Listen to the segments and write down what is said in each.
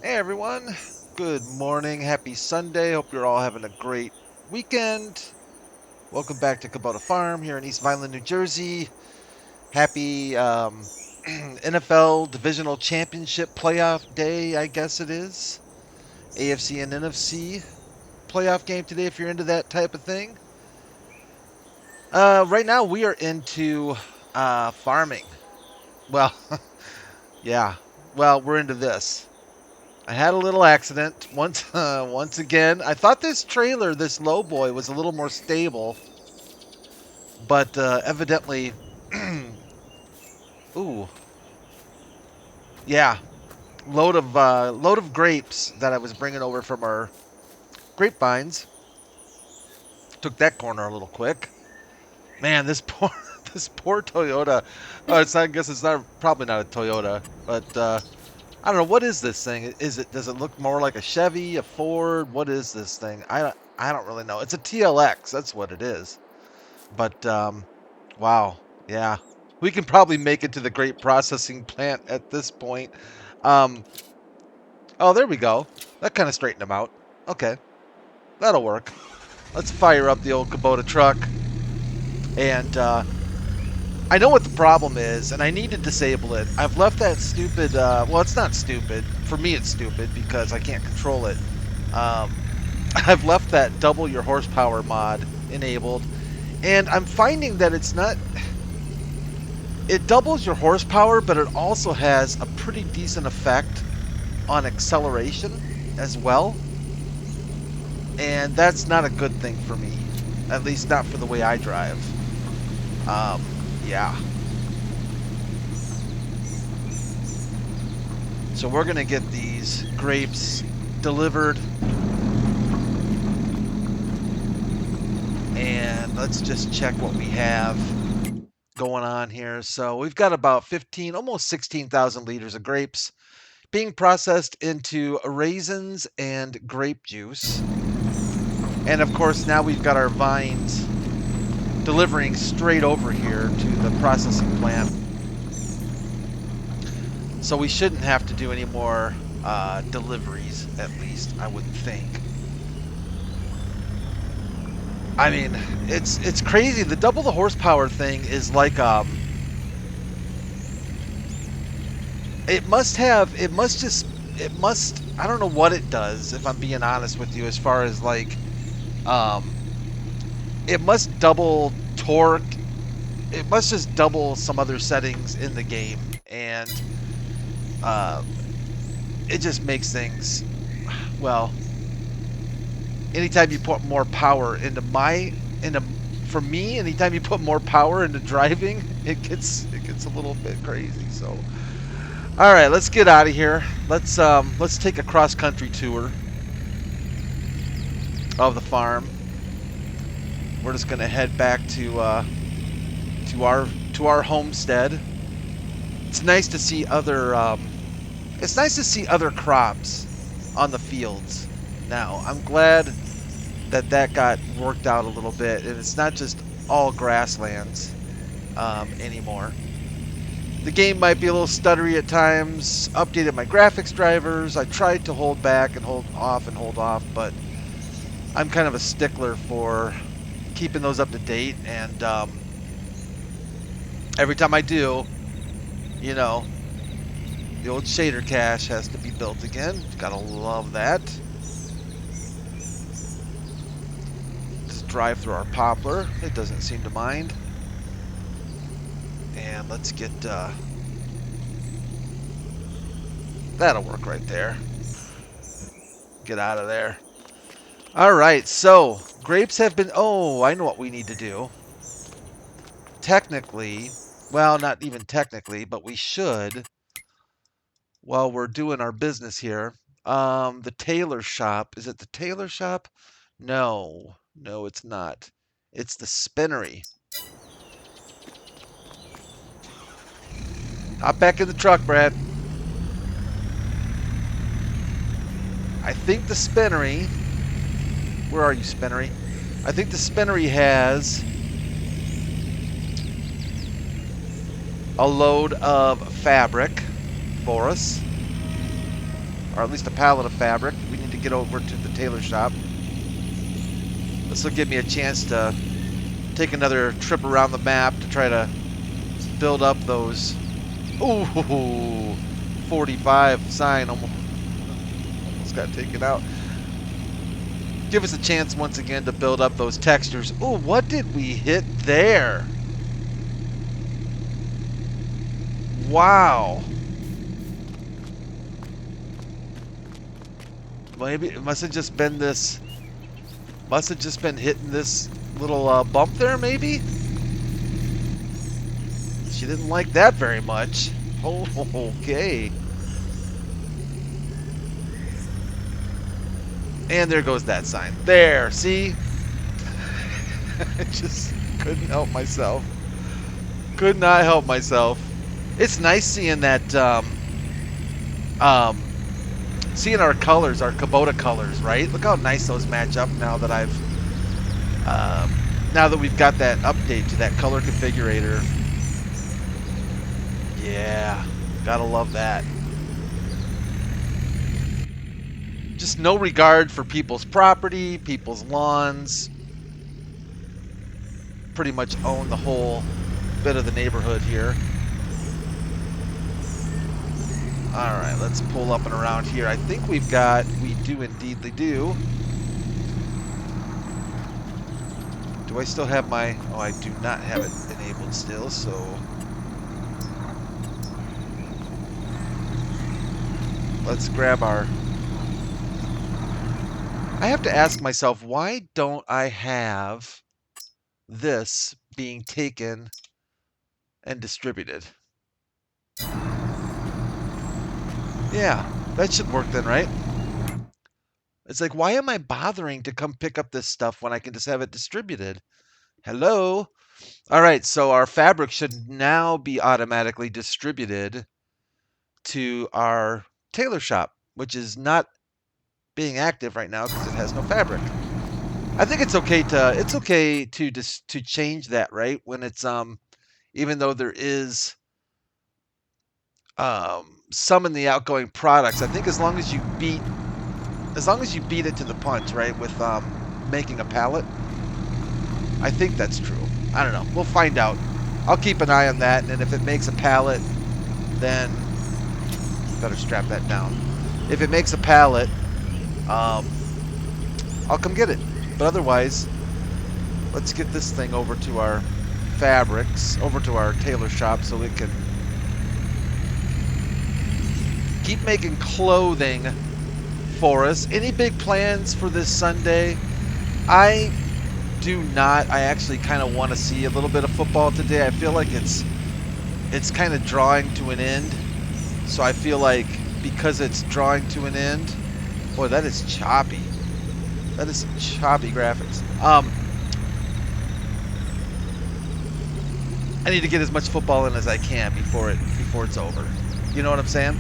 Hey everyone, good morning, happy Sunday. Hope you're all having a great weekend. Welcome back to Kubota Farm here in East Vineland, New Jersey. Happy NFL Divisional Championship playoff day, I guess it is. AFC and NFC playoff game today if you're into that type of thing. Right now we are into farming. Well, yeah. Well, we're into this. I had a little accident once again. I thought this trailer, this lowboy, was a little more stable, but evidently, ooh, yeah, load of grapes that I was bringing over from our grapevines. Took that corner a little quick. Man, this poor this poor Toyota. Oh, it's not, I guess it's not probably not a Toyota, but I don't know, what is this thing. Does it look more like a Chevy, a Ford? What is this thing? I don't really know. It's a TLX. That's what it is. But wow, yeah, we can probably make it to the grape processing plant at this point. Um, oh, there we go. That kind of straightened them out. Okay, that'll work. Let's fire up the old Kubota truck. And I know what the problem is, and I need to disable it. I've left that stupid, well, it's not stupid. For me, it's stupid because I can't control it. I've left that double your horsepower mod enabled, and I'm finding that it's not... It doubles your horsepower, but it also has a pretty decent effect on acceleration as well. And that's not a good thing for me. At least not for the way I drive. Yeah. So we're going to get these grapes delivered. And let's just check what we have going on here. So we've got about 15, almost 16,000 liters of grapes being processed into raisins and grape juice. And of course, now we've got our vines delivering straight over here to the processing plant. So we shouldn't have to do any more deliveries, at least, I would think. I mean, it's crazy. The double the horsepower thing is like it must I don't know what it does, if I'm being honest with you, as far as like it must double torque. It must just double some other settings in the game, and it just makes things, well, anytime you put more power into for me, anytime you put more power into driving, it gets a little bit crazy. So, all right, let's get out of here. Let's take a cross-country tour of the farm. We're just gonna head back to our homestead. It's nice to see other crops on the fields now. I'm glad that got worked out a little bit, and it's not just all grasslands anymore. The game might be a little stuttery at times. Updated my graphics drivers. I tried to hold back and hold off, but I'm kind of a stickler for keeping those up to date, and every time I do, you know, the old shader cache has to be built again. Gotta love that. Just drive through our poplar. It doesn't seem to mind. And let's get, that'll work right there. Get out of there. Alright, so, grapes have been, oh, I know what we need to do. Technically, well, not even technically, but we should, while we're doing our business here, the tailor shop. Is it the tailor shop? No, it's not. It's the spinnery. Hop back in the truck, Brad. I think the spinnery... Where are you, spinnery? I think the spinnery has a load of fabric for us. or at least a pallet of fabric. We need to get over to the tailor shop. This will give me a chance to take another trip around the map to try to build up those. Ooh, 45 sign almost got taken out. Give us a chance once again to build up those textures. Ooh, what did we hit there? Wow. Maybe it must have just been this. Must have just been hitting this little bump there, maybe? She didn't like that very much. Oh, okay. And there goes that sign. There, see? I just couldn't help myself. Could not help myself. It's nice seeing that, seeing our colors, our Kubota colors, right? Look how nice those match up now that now that we've got that update to that color configurator. Yeah, gotta love that. Just no regard for people's property, people's lawns. Pretty much own the whole bit of the neighborhood here. All right, let's pull up and around here. I think we do indeedly do. Do I still have my, oh, I do not have it enabled still, so. Let's grab our, I have to ask myself, why don't I have this being taken and distributed? Yeah, that should work then, right? It's like, why am I bothering to come pick up this stuff when I can just have it distributed? Hello? All right, so our fabric should now be automatically distributed to our tailor shop, which is not being active right now because it has no fabric. I think it's okay to change that, right? When it's even though there is some in the outgoing products, I think as long as you beat it to the punch, right, with making a pallet, I think that's true. I don't know. We'll find out. I'll keep an eye on that, and if it makes a pallet, then better strap that down. If it makes a pallet, I'll come get it. But otherwise, let's get this thing over to our fabrics, over to our tailor shop, so it can keep making clothing for us. Any big plans for this Sunday? I do not. I actually kind of want to see a little bit of football today. I feel like it's kind of drawing to an end. So I feel like because it's drawing to an end, boy, that is choppy. That is some choppy graphics. I need to get as much football in as I can before it's over. You know what I'm saying?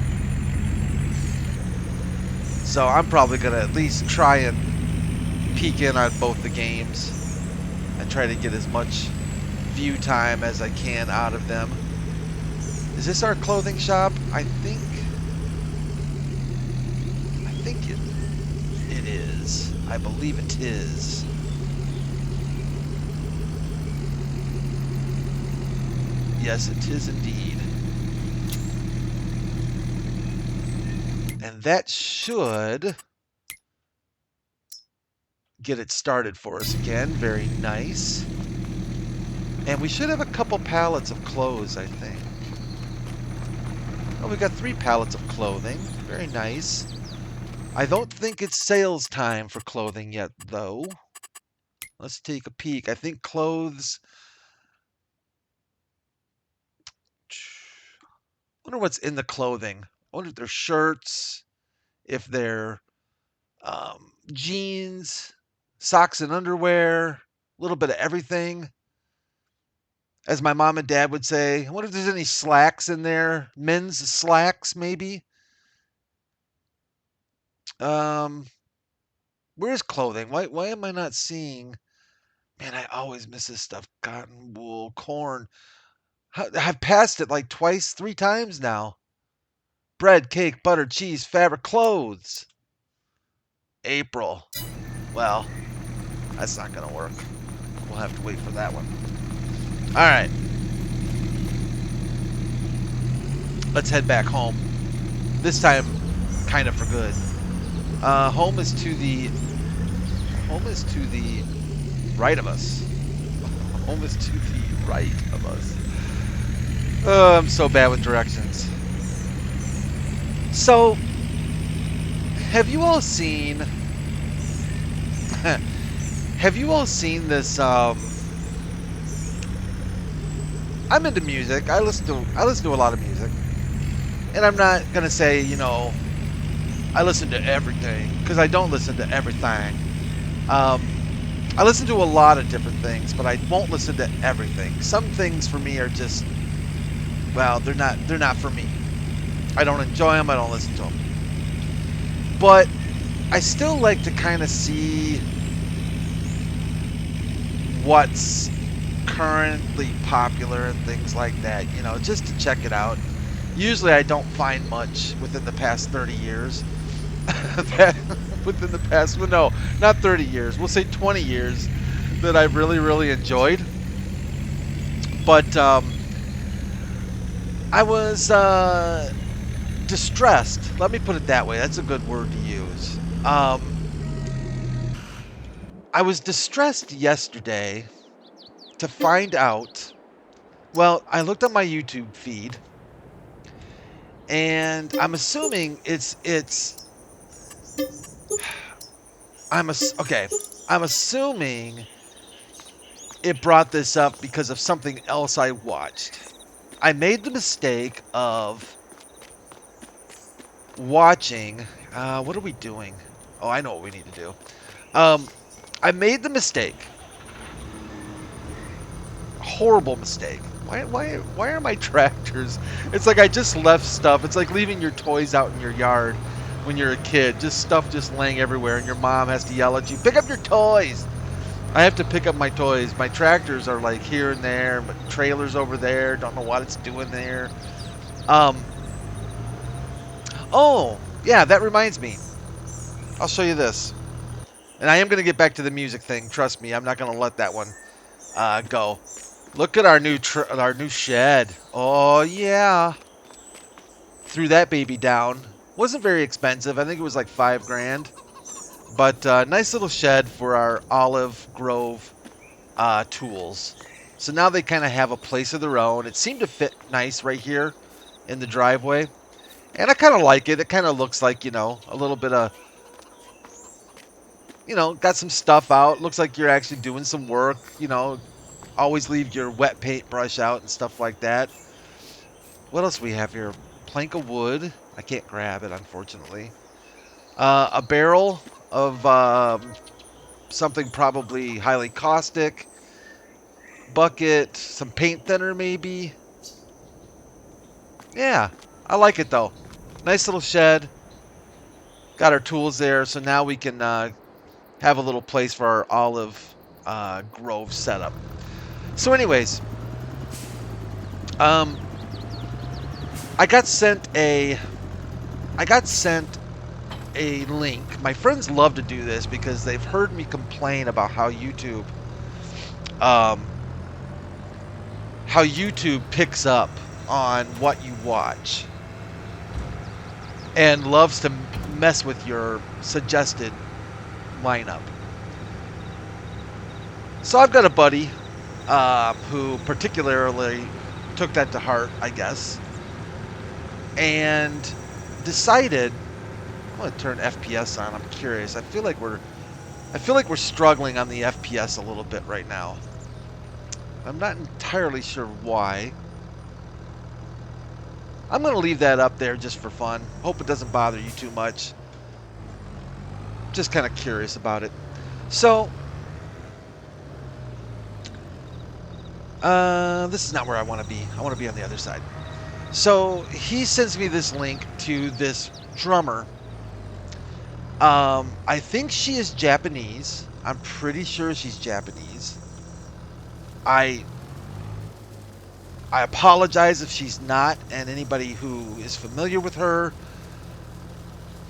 So I'm probably gonna at least try and peek in on both the games and try to get as much view time as I can out of them. Is this our clothing shop? I think it is. I believe it is. Yes, it is indeed. And that should get it started for us again. Very nice. And we should have a couple pallets of clothes, I think. Oh, we got 3 pallets of clothing. Very nice. I don't think it's sales time for clothing yet, though. Let's take a peek. I think clothes... I wonder what's in the clothing. I wonder if they're shirts, if they're jeans, socks and underwear, a little bit of everything. As my mom and dad would say, I wonder if there's any slacks in there. Men's slacks, maybe. Um, where's clothing? Why am I not seeing? Man, I always miss this stuff. Cotton, wool, corn. I've passed it like twice, 3 times now. bread, cake, butter, cheese, fabric, clothes. April. Well, that's not going to work. We'll have to wait for that one. All right. Let's head back home. This time, kind of for good. Home is to the right of us. Home is to the right of us. Oh, I'm so bad with directions. So, have you all seen? Have you all seen this? I'm into music. I listen to a lot of music, and I'm not gonna say, you know, I listen to everything, because I don't listen to everything. I listen to a lot of different things, but I won't listen to everything. Some things for me are just, well, they're not for me. I don't enjoy them. I don't listen to them. But I still like to kind of see what's currently popular and things like that, you know, just to check it out. Usually I don't find much within the past 30 years. Within the past, well, no, not 30 years. We'll say 20 years that I've really, really enjoyed. But I was distressed. Let me put it that way. That's a good word to use. I was distressed yesterday to find out. Well, I looked at my YouTube feed, and I'm assuming okay. I'm assuming it brought this up because of something else I watched. I made the mistake of watching. What are we doing? Oh, I know what we need to do. I made the mistake. Horrible mistake. Why are my tractors? It's like I just left stuff. It's like leaving your toys out in your yard when you're a kid. Just stuff just laying everywhere, and your mom has to yell at you, "Pick up your toys!" I have to pick up my toys. My tractors are like here and there, but trailers over there. Don't know what it's doing there. Oh, yeah, that reminds me. I'll show you this. And I am going to get back to the music thing. Trust me, I'm not going to let that one go. Look at our new shed. Oh, yeah. Threw that baby down. Wasn't very expensive. I think it was like $5,000. But nice little shed for our Olive Grove tools. So now they kind of have a place of their own. It seemed to fit nice right here in the driveway. And I kind of like it. It kind of looks like, you know, a little bit of, you know, got some stuff out. Looks like you're actually doing some work. You know, always leave your wet paint brush out and stuff like that. What else we have here? Plank of wood. I can't grab it, unfortunately. A barrel of something probably highly caustic. Bucket. Some paint thinner, maybe. Yeah, I like it, though. Nice little shed. Got our tools there, so now we can have a little place for our Olive Grove setup. So anyways, I got sent a link. My friends love to do this because they've heard me complain about how YouTube picks up on what you watch and loves to mess with your suggested lineup. So I've got a buddy who particularly took that to heart, I guess, and decided, I'm going to turn FPS on. I'm curious. I feel like we're struggling on the FPS a little bit right now. I'm not entirely sure why. I'm going to leave that up there just for fun. Hope it doesn't bother you too much. Just kind of curious about it. So, this is not where I want to be. I want to be on the other side. So, he sends me this link to this drummer. I think she is Japanese. I'm pretty sure she's Japanese. I I apologize if she's not, and anybody who is familiar with her,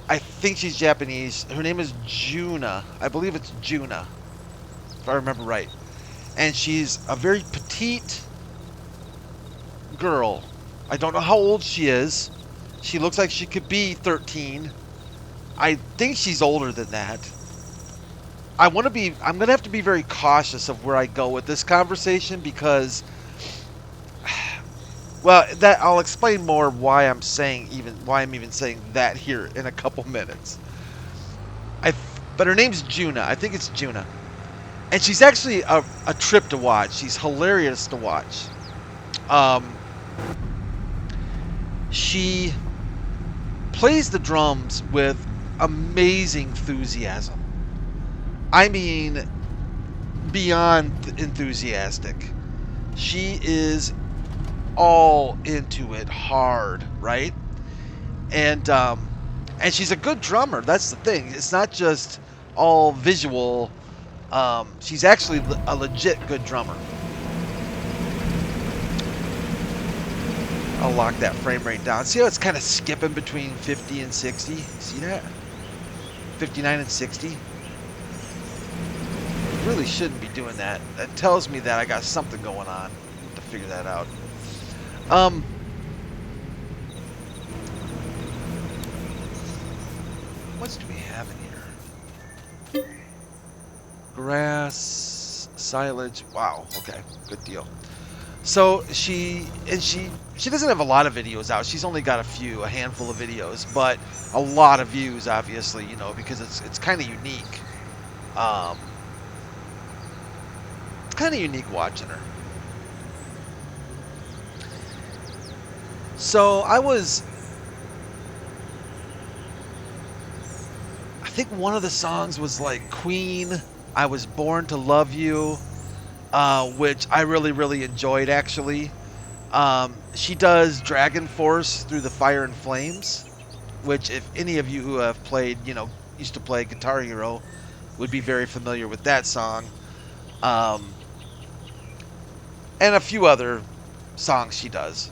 I think she's Japanese. Her name is Juna. I believe it's Juna, if I remember right. And she's a very petite girl. I don't know how old she is. She looks like she could be 13. I think she's older than that. I'm going to have to be very cautious of where I go with this conversation because, well, that I'll explain more why I'm even saying that here in a couple minutes. But her name's Juna. I think it's Juna. And she's actually a trip to watch. She's hilarious to watch. She plays the drums with amazing enthusiasm. I mean, beyond enthusiastic. She is all into it hard, right? And she's a good drummer. That's the thing. It's not just all visual. She's actually a legit good drummer. I'll lock that frame rate down. See how it's kind of skipping between 50 and 60? See that? 59 and 60? Really shouldn't be doing that. That tells me that I got something going on. I have to figure that out. What do we have in here? Grass, silage. Wow. Okay. Good deal. So she doesn't have a lot of videos out. She's only got a handful of videos, but a lot of views, obviously, you know, because it's kind of unique. It's kind of unique watching her. So I think one of the songs was like Queen, I Was Born to Love You, which I really, really enjoyed, actually. She does Dragon Force Through the Fire and Flames, which if any of you who have played, you know, used to play Guitar Hero, would be very familiar with that song. And a few other songs she does.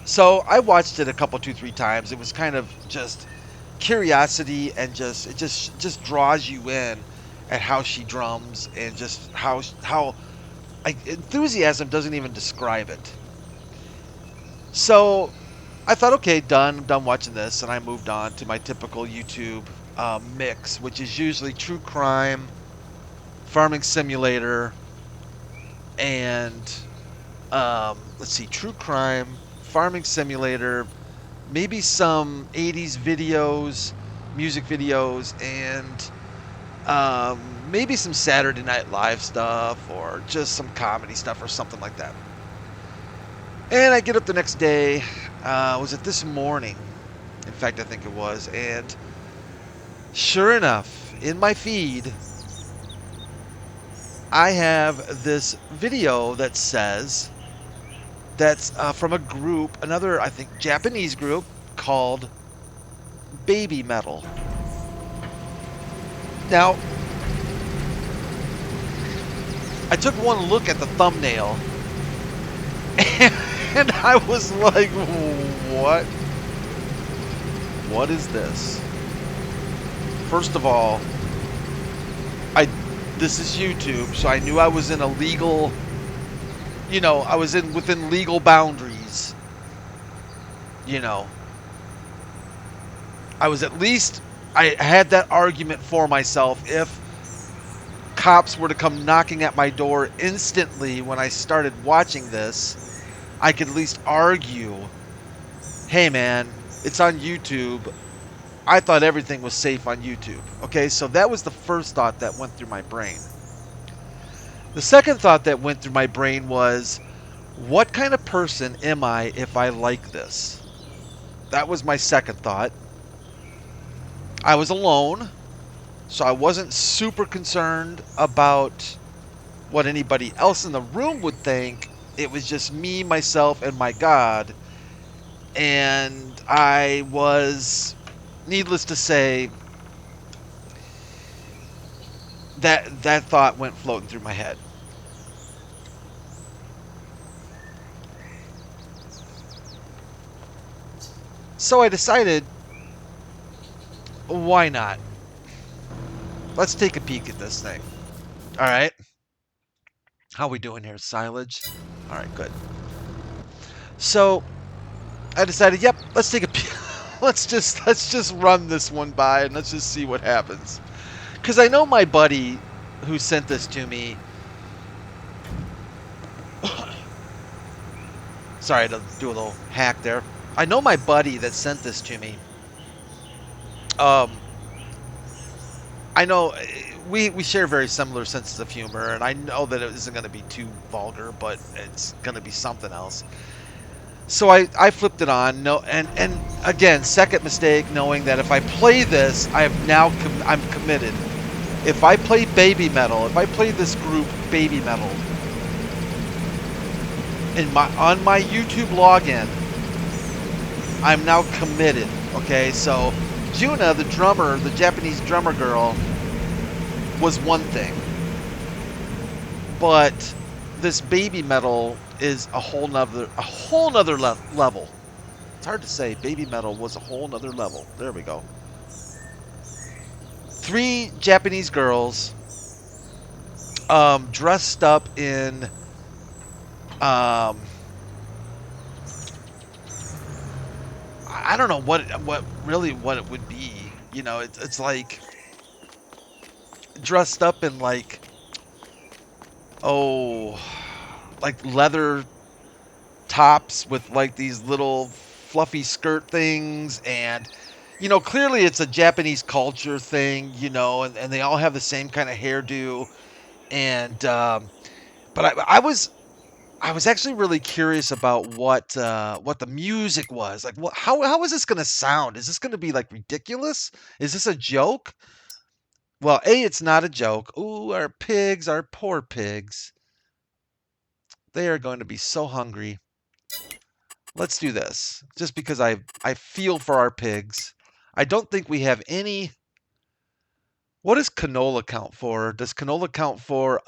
So I watched it a couple, 2-3 times. It was kind of just curiosity, and it just draws you in at how she drums, and just how enthusiasm doesn't even describe it. So I thought, okay, I'm done watching this, and I moved on to my typical YouTube mix, which is usually true crime, farming simulator, and let's see, true crime, farming simulator, maybe some 80s videos, music videos, and maybe some Saturday Night Live stuff, or just some comedy stuff or something like that. And I get up the next day, was it this morning? In fact, I think it was. And sure enough, in my feed, I have this video that says, that's from a group, another, I think, Japanese group called Baby Metal. Now, I took one look at the thumbnail, and I was like, what? What is this? First of all, this is YouTube, so I knew I was in a legal, you know, I was within legal boundaries. You know, I was at least, I had that argument for myself. If cops were to come knocking at my door instantly when I started watching this, I could at least argue, hey man, it's on YouTube. I thought everything was safe on YouTube. Okay, so that was the first thought that went through my brain. The second thought that went through my brain was, what kind of person am I if I like this? That was my second thought. I was alone, so I wasn't super concerned about what anybody else in the room would think. It was just me, myself, and my God. And I was, needless to say, that thought went floating through my head. So I decided, why not? Let's take a peek at this thing. All right. How we doing here? Silage? All right, good. So I decided, yep, let's take a peek. let's just run this one by and let's just see what happens. Because I know my buddy who sent this to me. Sorry to do a little hack there. I know my buddy that sent this to me. I know we share very similar senses of humor, and I know that it isn't going to be too vulgar, but it's going to be something else. So I flipped it on. No, and again, second mistake, knowing that if I play this, I'm committed. If I play Baby Metal, if I play this group Baby Metal on my YouTube login, I'm now committed. Okay, so Juna, the drummer, the Japanese drummer girl, was one thing, but this Baby Metal is a whole nother level. It's hard to say. Baby Metal was a whole nother level. There we go. 3 Japanese girls, dressed up in, I don't know what it would be. You know, it's like dressed up in like, like leather tops with like these little fluffy skirt things, and you know, clearly it's a Japanese culture thing, you know, and they all have the same kind of hairdo, and but I was actually really curious about what the music was like. How is this going to sound? Is this going to be like ridiculous? Is this a joke? Well, it's not a joke. Ooh, our pigs, our poor pigs. They are going to be so hungry. Let's do this. Just because I feel for our pigs. I don't think we have any. What does canola count for? Does canola count for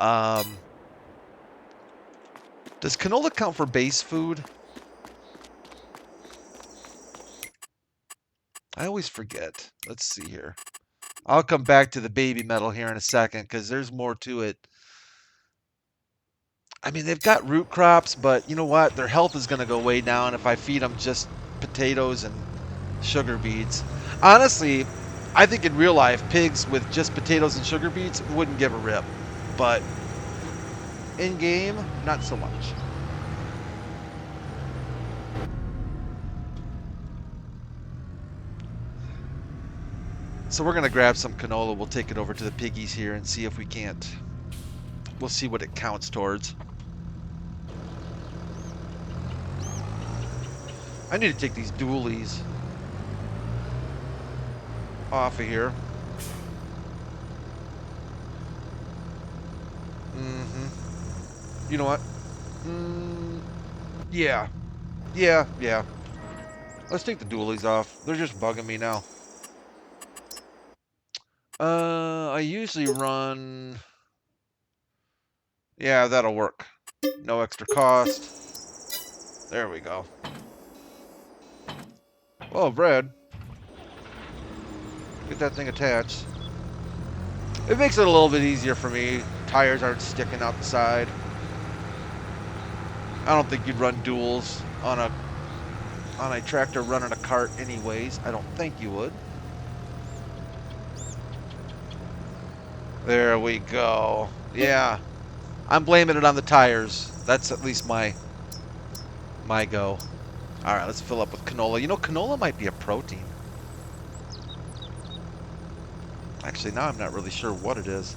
base food? I always forget. Let's see here. I'll come back to the Baby Metal here in a second because there's more to it. I mean, they've got root crops, but you know what? Their health is going to go way down if I feed them just potatoes and sugar beets. Honestly, I think in real life, pigs with just potatoes and sugar beets wouldn't give a rip. But in game, not so much. So we're going to grab some canola. We'll take it over to the piggies here and see if we can't. We'll see what it counts towards. I need to take these dualies off of here. You know what? Yeah. Let's take the dualies off. They're just bugging me now. I usually run... Yeah, that'll work. No extra cost. There we go. Oh, bread. Get that thing attached. It makes it a little bit easier for me. Tires aren't sticking out the side. I don't think you'd run duals on a tractor running a cart anyways. I don't think you would. There we go. Yeah. I'm blaming it on the tires. That's at least my go. Alright, let's fill up with canola. You know, canola might be a protein. Actually, now I'm not really sure what it is.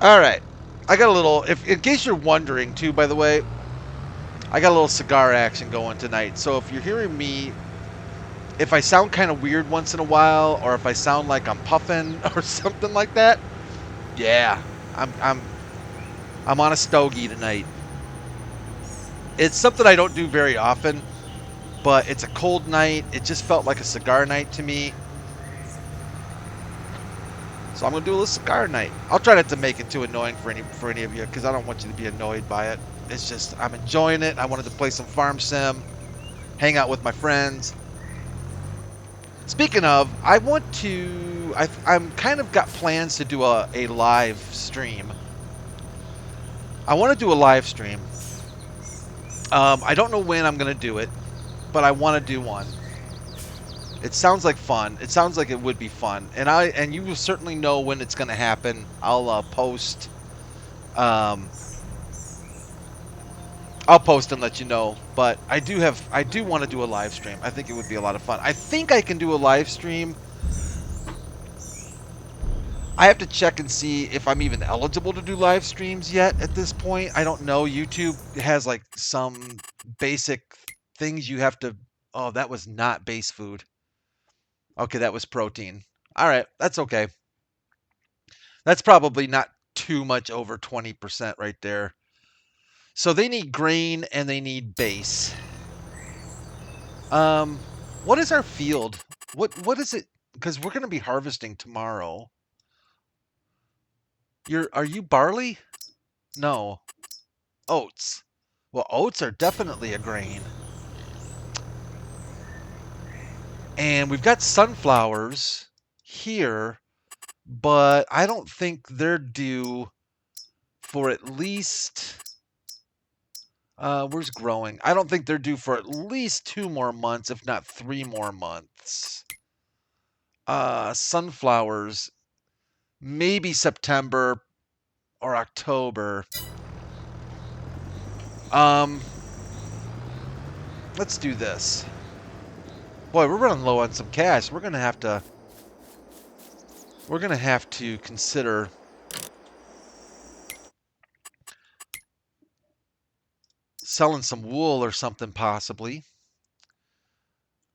Alright. I got a little... in case you're wondering, too, by the way, I got a little cigar action going tonight. So if you're hearing me... If I sound kind of weird once in a while, or if I sound like I'm puffing or something like that, yeah, I'm on a stogie tonight. It's something I don't do very often, but it's a cold night. It just felt like a cigar night to me. I'm going to do a little cigar night. I'll try not to make it too annoying for any of you, because I don't want you to be annoyed by it. It's just, I'm enjoying it. I wanted to play some Farm Sim, hang out with my friends. Speaking of, I want to, I'm kind of got plans to do a live stream. I want to do a live stream. I don't know when I'm going to do it, but I want to do one. It sounds like fun. It sounds like it would be fun, and you will certainly know when it's going to happen. I'll post. I'll post and let you know. But I do want to do a live stream. I think it would be a lot of fun. I think I can do a live stream. I have to check and see if I'm even eligible to do live streams yet at this point. I don't know. YouTube has like some basic things you have to. Oh, that was not base food. Okay, that was protein. All right, that's okay. That's probably not too much over 20% right there. So they need grain and they need base. What is our field? What is it? Because we're going to be harvesting tomorrow. Are you barley? No. Oats. Well, oats are definitely a grain. And we've got sunflowers here, but I don't think they're due for at least... where's growing? I don't think they're due for at least 2 more months, if not 3 more months. Sunflowers, maybe September or October. Let's do this. Boy, we're running low on some cash. We're gonna have to consider selling some wool or something possibly.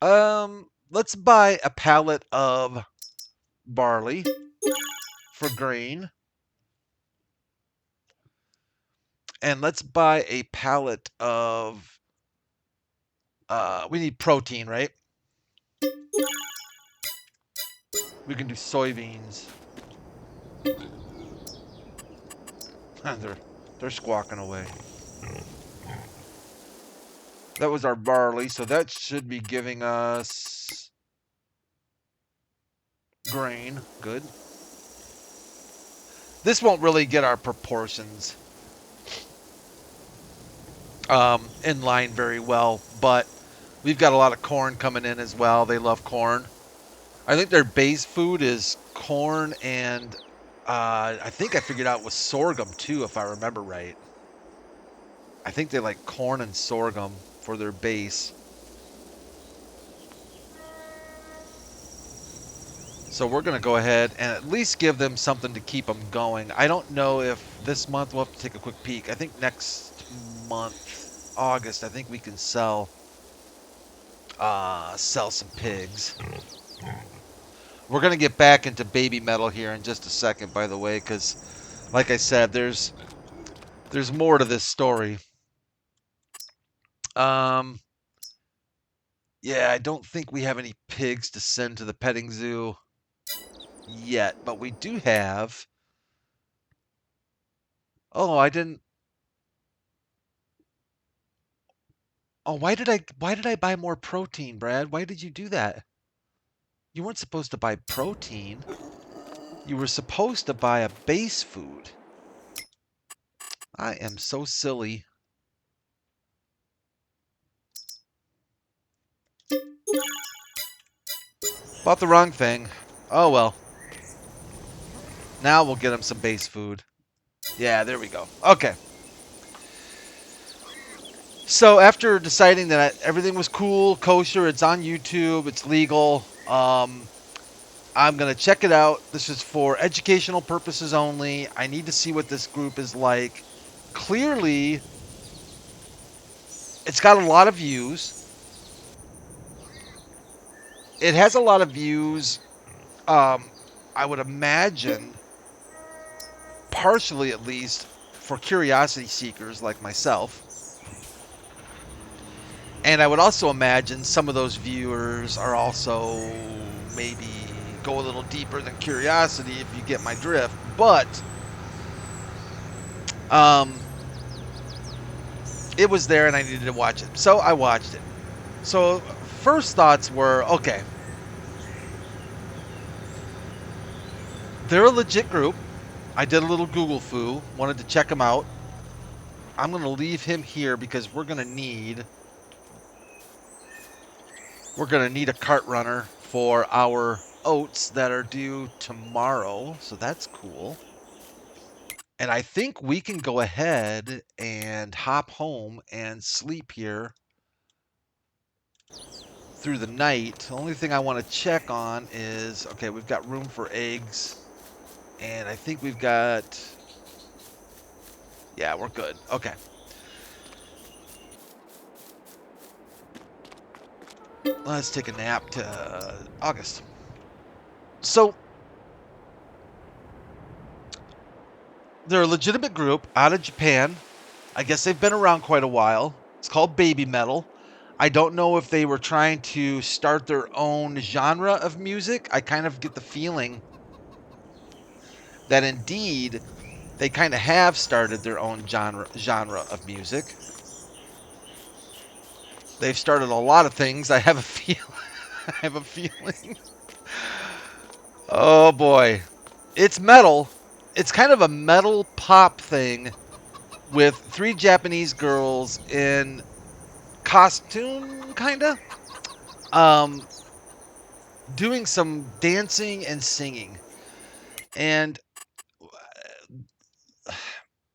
Let's buy a pallet of barley for grain. And let's buy a pallet of we need protein, right? We can do soybeans. They're squawking away. That was our barley, so that should be giving us grain. Good. This won't really get our proportions in line very well, but we've got a lot of corn coming in as well. They love corn. I think their base food is corn and I think I figured out with sorghum too, if I remember right. I think they like corn and sorghum for their base. So we're going to go ahead and at least give them something to keep them going. I don't know if this month, we'll have to take a quick peek. I think next month, August, I think we can sell some pigs. We're going to get back into baby metal here in just a second, by the way, because like I said, there's more to this story. Yeah, I don't think we have any pigs to send to the petting zoo yet, but we do have... Oh, I didn't... Oh, why did I buy more protein, Brad? Why did you do that? You weren't supposed to buy protein. You were supposed to buy a base food. I am so silly. Bought the wrong thing. Oh, well. Now we'll get him some base food. Yeah, there we go. Okay. So after deciding that everything was cool, kosher, it's on YouTube, it's legal, I'm going to check it out. This is for educational purposes only. I need to see what this group is like. Clearly, it's got a lot of views. It has a lot of views, I would imagine, partially at least, for curiosity seekers like myself. And I would also imagine some of those viewers are also maybe go a little deeper than curiosity, if you get my drift. But it was there and I needed to watch it. So I watched it. So first thoughts were, okay, they're a legit group. I did a little Google foo, wanted to check them out. I'm going to leave him here because we're going to need a cart runner for our oats that are due tomorrow. So that's cool. And I think we can go ahead and hop home and sleep here through the night. The only thing I want to check on is, okay, we've got room for eggs. And I think we've got, yeah, we're good. Okay. Let's take a nap to August. So they're a legitimate group out of Japan. I guess they've been around quite a while. It's called Baby Metal. I don't know if they were trying to start their own genre of music. I kind of get the feeling that indeed they kind of have started their own genre of music. They've started a lot of things. I have a I have a feeling. Oh boy. It's metal. It's kind of a metal pop thing with 3 Japanese girls in costume, kind of. Doing some dancing and singing. And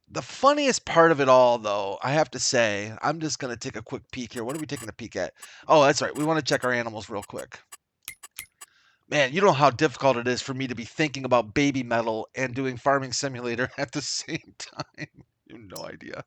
the funniest part of it all, though, I have to say, I'm just going to take a quick peek here. What are we taking a peek at? Oh, that's right. We want to check our animals real quick. Man, you know how difficult it is for me to be thinking about baby metal and doing Farming Simulator at the same time. You have no idea.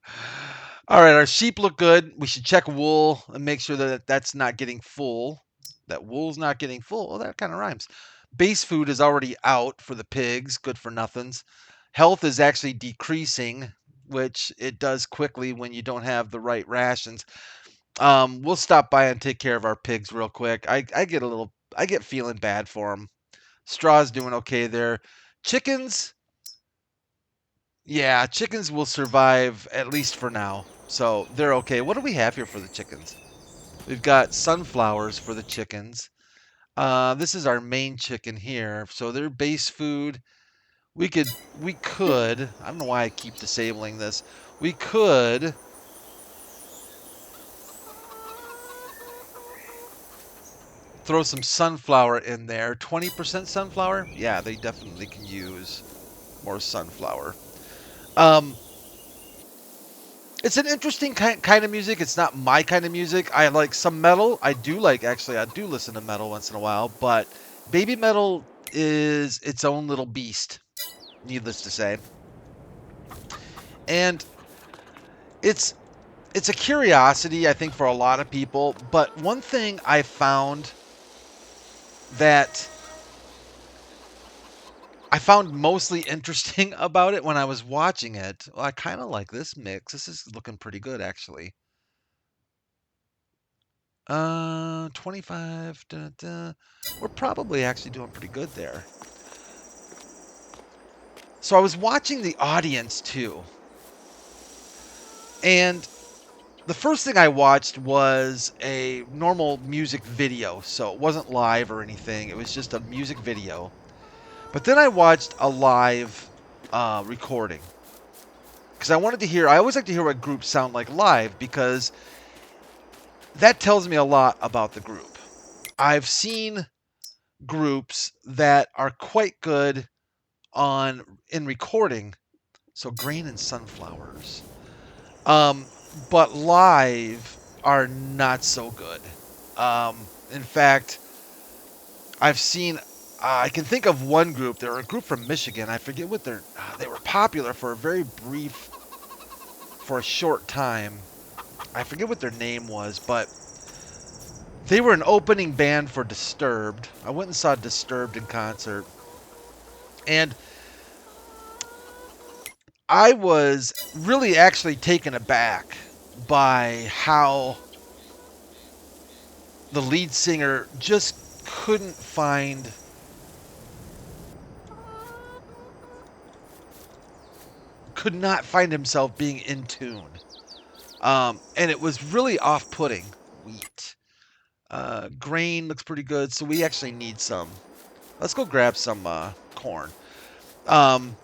All right, our sheep look good. We should check wool and make sure that that's not getting full. That wool's not getting full. Well, that kind of rhymes. Base food is already out for the pigs. Good for nothings. Health is actually decreasing, which it does quickly when you don't have the right rations. We'll stop by and take care of our pigs real quick. I get feeling bad for them. Straw's doing okay there. Chickens, yeah, chickens will survive at least for now. So they're okay. What do we have here for the chickens? We've got sunflowers for the chickens. This is our main chicken here. So their base food, we could, I don't know why I keep disabling this. We could throw some sunflower in there. 20% sunflower? Yeah, they definitely can use more sunflower. It's an interesting kind of music. It's not my kind of music. I like some metal. I do listen to metal once in a while, but baby metal is its own little beast, needless to say. And it's it's a curiosity, I think, for a lot of people. But one thing I found that I found mostly interesting about it when I was watching it, well, I kind of like this mix. This is looking pretty good, actually. 25. We're probably actually doing pretty good there. So I was watching the audience too. And the first thing I watched was a normal music video. So it wasn't live or anything. It was just a music video. But then I watched a live recording. Because I always like to hear what groups sound like live because that tells me a lot about the group. I've seen groups that are quite good in recording, so grain and sunflowers, but live are not so good. In fact, I've seen. I can think of one group. They're a group from Michigan. I forget what they were popular for for a short time. I forget what their name was, but they were an opening band for Disturbed. I went and saw Disturbed in concert, and I was really actually taken aback by how the lead singer just couldn't find could not find himself being in tune. And it was really off-putting. Wheat. Grain looks pretty good, so we actually need some. Let's go grab some corn. And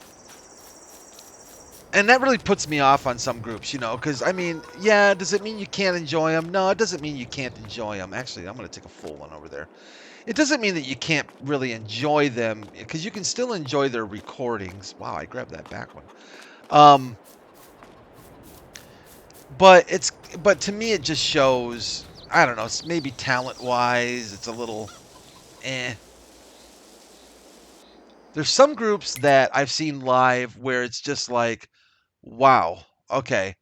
that really puts me off on some groups, you know, because, I mean, yeah, does it mean you can't enjoy them? No, it doesn't mean you can't enjoy them. Actually, I'm going to take a full one over there. It doesn't mean that you can't really enjoy them, because you can still enjoy their recordings. Wow, I grabbed that back one. But to me, it just shows, I don't know, maybe talent-wise, it's a little eh. There's some groups that I've seen live where it's just like, wow, okay.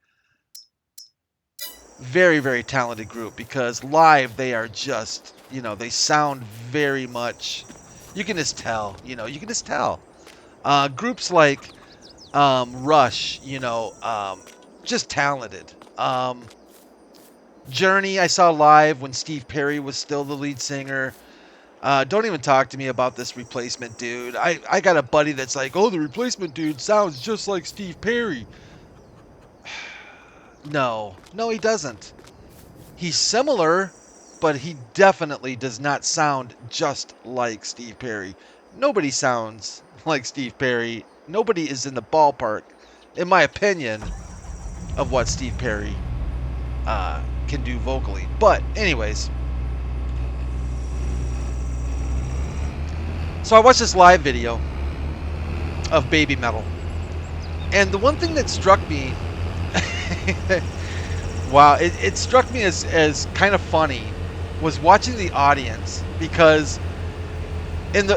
Very, very talented group, because live they are just, you know, they sound very much, you can just tell, you know, you can just tell. Groups like Rush, you know, just talented. Journey, I saw live when Steve Perry was still the lead singer. Don't even talk to me about this replacement dude. I got a buddy that's like, oh, the replacement dude sounds just like Steve Perry. No, he doesn't. He's similar, but he definitely does not sound just like Steve Perry. Nobody sounds like Steve Perry. Nobody is in the ballpark, in my opinion, of what Steve Perry can do vocally. But anyways, so I watched this live video of Baby Metal, and the one thing that struck me, wow, it struck me as kind of funny, was watching the audience, because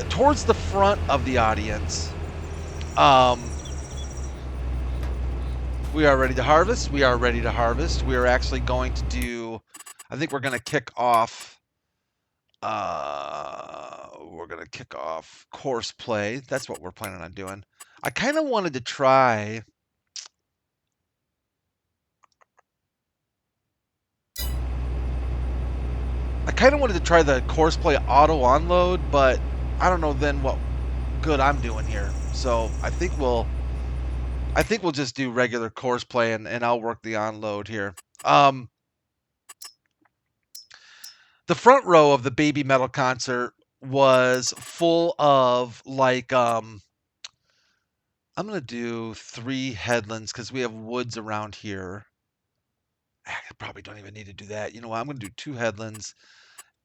towards the front of the audience, we are ready to harvest. We are ready to harvest. We are actually going to do, I think we're going to kick off, course play. That's what we're planning on doing. I kind of wanted to try, the course play auto unload, but I don't know then what good I'm doing here. So I think we'll just do regular course play, and I'll work the unload here. The front row of the Baby Metal concert was full of, like, I'm going to do 3 headlands because we have woods around here. I probably don't even need to do that. You know what? I'm going to do 2 headlands,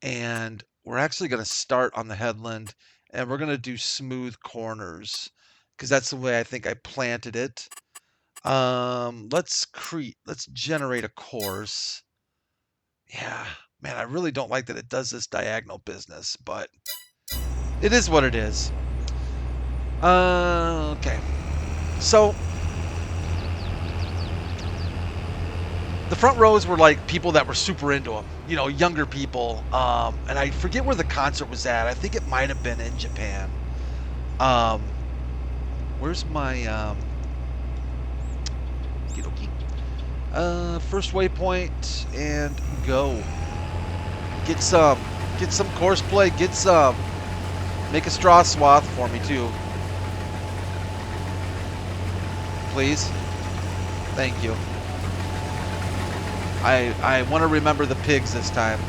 and we're actually going to start on the headland, and we're going to do smooth corners because that's the way I think I planted it. Let's generate a course. Yeah, man, I really don't like that it does this diagonal business, but it is what it is. Okay. So the front rows were like people that were super into them, you know, younger people. And I forget where the concert was at. I think it might have been in Japan. Where's my first waypoint, and go. Get some course play. Get some. Make a straw swath for me too, please. Thank you. I want to remember the pigs this time.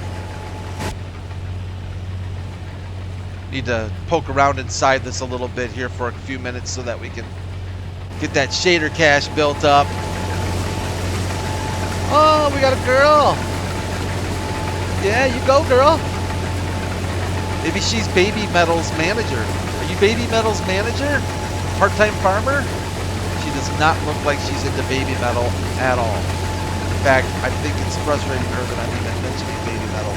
Need to poke around inside this a little bit here for a few minutes so that we can get that shader cache built up. Oh, we got a girl. Yeah, you go, girl. Maybe she's Baby Metal's manager. Are you Baby Metal's manager? Part-time farmer? She does not look like she's into Baby Metal at all. In fact, I think it's frustrating her that I'm even mentioning Baby Metal.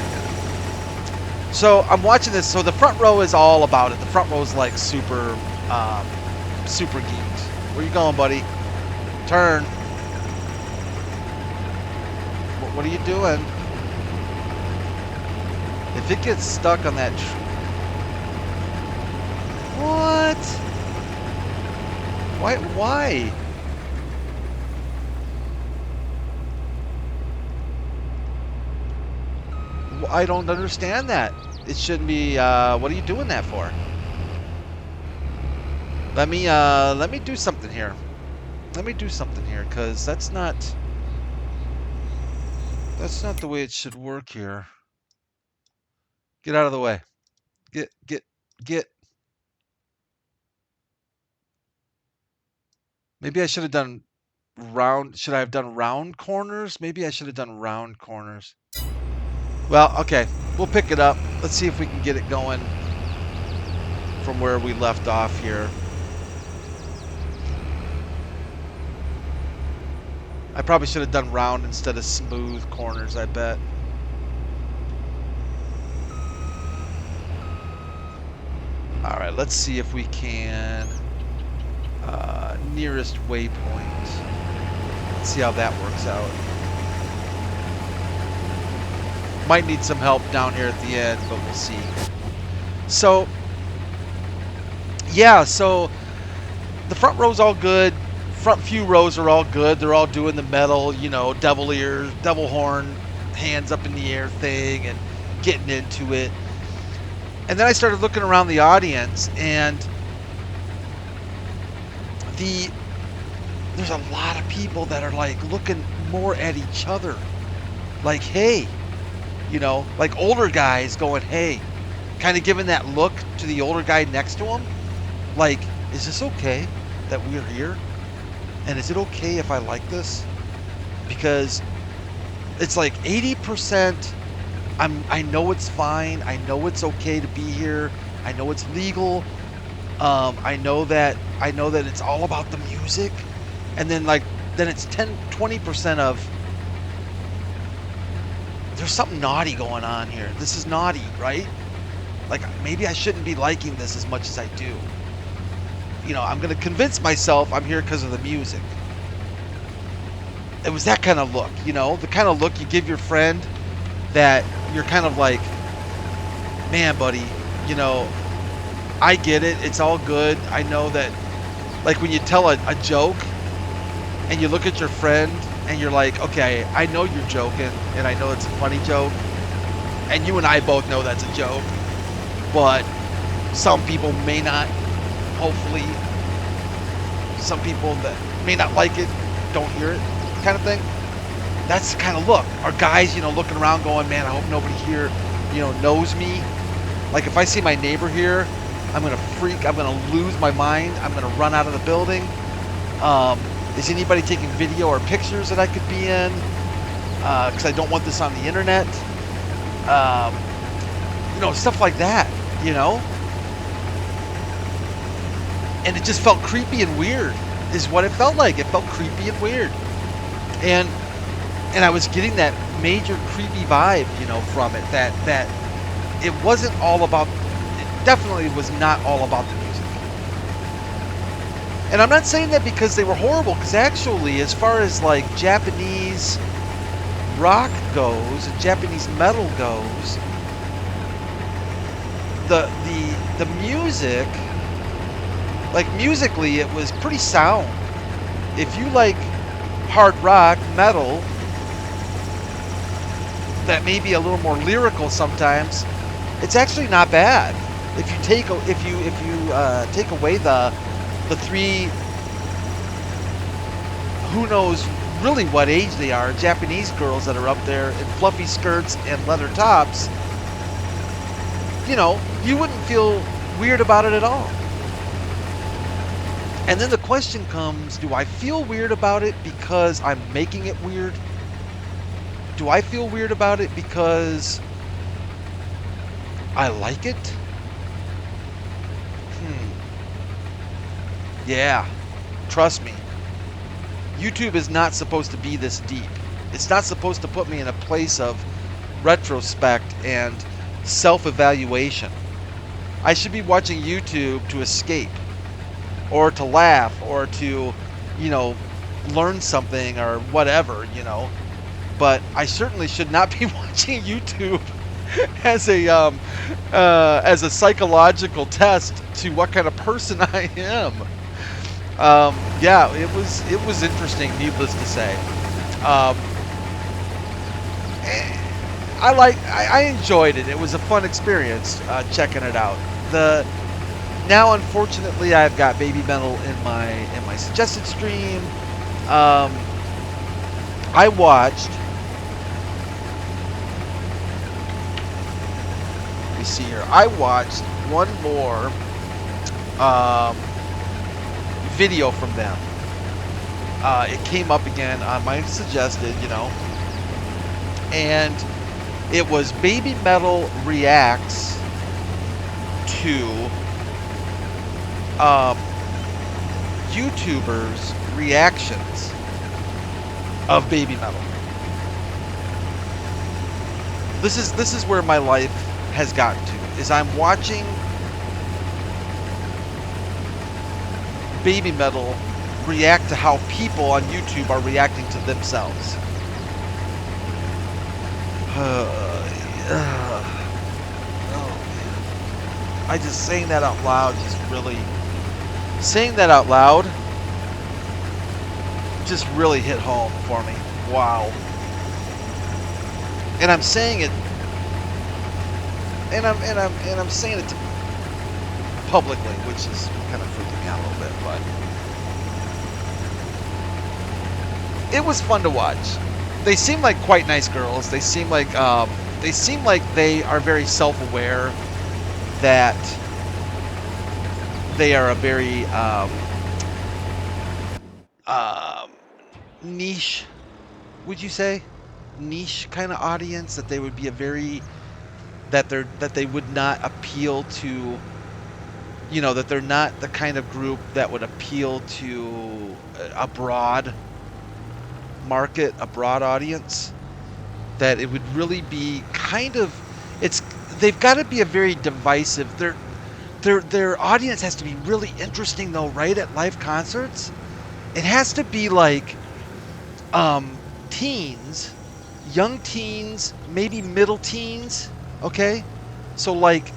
So I'm watching this. So the front row is all about it. The front row is like super geeked. Where you going, buddy? Turn. What are you doing? If it gets stuck on that what? Why? I don't understand that. It shouldn't be, what are you doing that for? Let me do something here. Let me do something here, because that's not... That's not the way it should work here. Get out of the way. Get. Maybe I should have done round. Should I have done round corners? Maybe I should have done round corners. Well, okay. We'll pick it up. Let's see if we can get it going from where we left off here. I probably should have done round instead of smooth corners, I bet. All right, let's see if we can nearest waypoint. Let's see how that works out. Might need some help down here at the end, but we'll see. So, yeah, so the front row's all good. Front few rows are all good. They're all doing the metal, you know, devil ears, devil horn, hands up in the air thing and getting into it. And then I started looking around the audience, and there's a lot of people that are like looking more at each other. Like, hey, you know, like older guys going, hey, kind of giving that look to the older guy next to him. Like, is this okay that we're here? And is it okay if I like this? Because it's like 80%, I know it's fine. I know it's okay to be here. I know it's legal. I know that it's all about the music. And then then it's 20% of there's something naughty going on here. This is naughty, right? Like, maybe I shouldn't be liking this as much as I do. You know, I'm going to convince myself I'm here because of the music. It was that kind of look, you know, the kind of look you give your friend that you're kind of like, man, buddy, you know, I get it. It's all good. I know that, like when you tell a joke and you look at your friend and you're like, okay, I know you're joking and I know it's a funny joke. And you and I both know that's a joke. But some people may not. Hopefully, some people that may not like it don't hear it, kind of thing. That's the kind of look. Our guys, you know, looking around going, man, I hope nobody here, you know, knows me. Like if I see my neighbor here, I'm going to freak. I'm going to lose my mind. I'm going to run out of the building. Is anybody taking video or pictures that I could be in? Because I don't want this on the internet. You know, stuff like that, you know? And it just felt creepy and weird, is what it felt like. It felt creepy and weird. And I was getting that major creepy vibe, you know, from it. That it wasn't all about, it definitely was not all about the music. And I'm not saying that because they were horrible, because actually, as far as like Japanese rock goes, and Japanese metal goes, the music, like musically, it was pretty sound. If you like hard rock, metal, that may be a little more lyrical sometimes, it's actually not bad. If you take take away the three, who knows really what age they are, Japanese girls that are up there in fluffy skirts and leather tops, you know, you wouldn't feel weird about it at all. And then the question comes, do I feel weird about it because I'm making it weird? Do I feel weird about it because I like it? Yeah, trust me. YouTube is not supposed to be this deep. It's not supposed to put me in a place of retrospect and self-evaluation. I should be watching YouTube to escape, or to laugh, or to, you know, learn something or whatever, you know. But I certainly should not be watching YouTube as a psychological test to what kind of person I am. Yeah, it was interesting, needless to say. I enjoyed it. It was a fun experience checking it out. Now, unfortunately, I've got Baby Metal in my suggested stream. I watched me see here. I watched one more video from them. It came up again on my suggested, you know, and it was Baby Metal reacts to YouTubers' reactions of Baby Metal. This is where my life has gotten to. Is I'm watching Baby Metal react to how people on YouTube are reacting to themselves. Oh man. I just saying that out loud just really saying that out loud just really hit home for me. Wow. And I'm saying it and I'm saying it publicly, which is kind of freaking me out a little bit, but it was fun to watch. They seem like quite nice girls. They seem like they are very self-aware that they are a very niche, would you say, niche kind of audience, that they would be a very that they would not appeal to, you know, that they're not the kind of group that would appeal to a broad market, a broad audience, that it would really be kind of, they've got to be a very divisive, their audience has to be really interesting though, right? At live concerts it has to be like teens, young teens, maybe middle teens, okay? So like,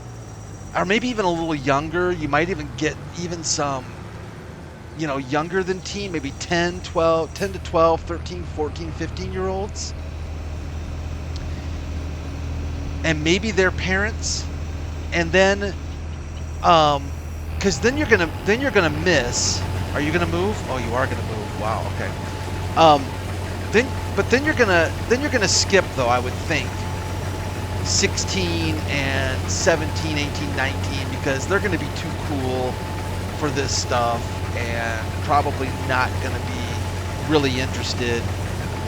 or maybe even a little younger. You might even get even some, you know, younger than teen, maybe 10 to 12, 13, 14, 15-year-olds. And maybe their parents. And then cuz then you're going to miss. Are you going to move? Oh, you are going to move. Wow, okay. Then you're going to skip though, I would think. 16 and 17, 18, 19, because they're going to be too cool for this stuff and probably not going to be really interested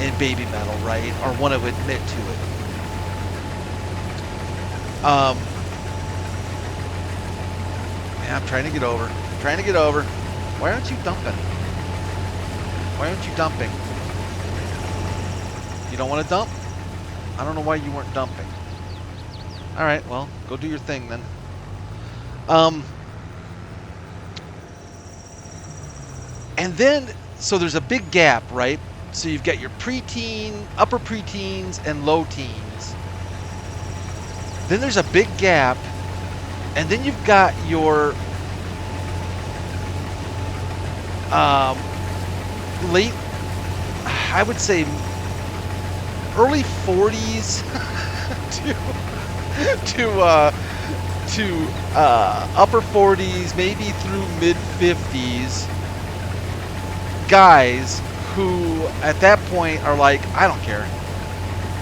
in Baby Metal, right? Or want to admit to it. Yeah, I'm trying to get over. Why aren't you dumping? Why aren't you dumping? You don't want to dump? I don't know why you weren't dumping. All right, well, go do your thing then. And then, so there's a big gap, right? So you've got your preteen, upper preteens, and low teens. Then there's a big gap, and then you've got your late, I would say, early 40s to upper 40s, maybe through mid 50s, guys who at that point are like, I don't care,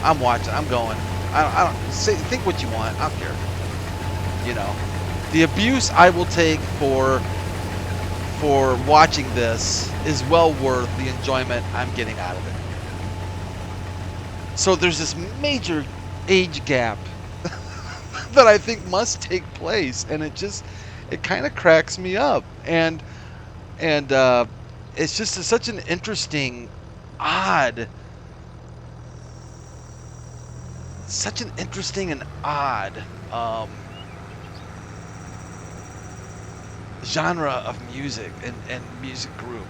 I'm watching, I'm going, I don't think what you want, I don't care. You know, the abuse I will take for watching this is well worth the enjoyment I'm getting out of it. So there's this major age gap that I think must take place, and it kind of cracks me up, and it's just such an interesting, odd, and odd genre of music and music group,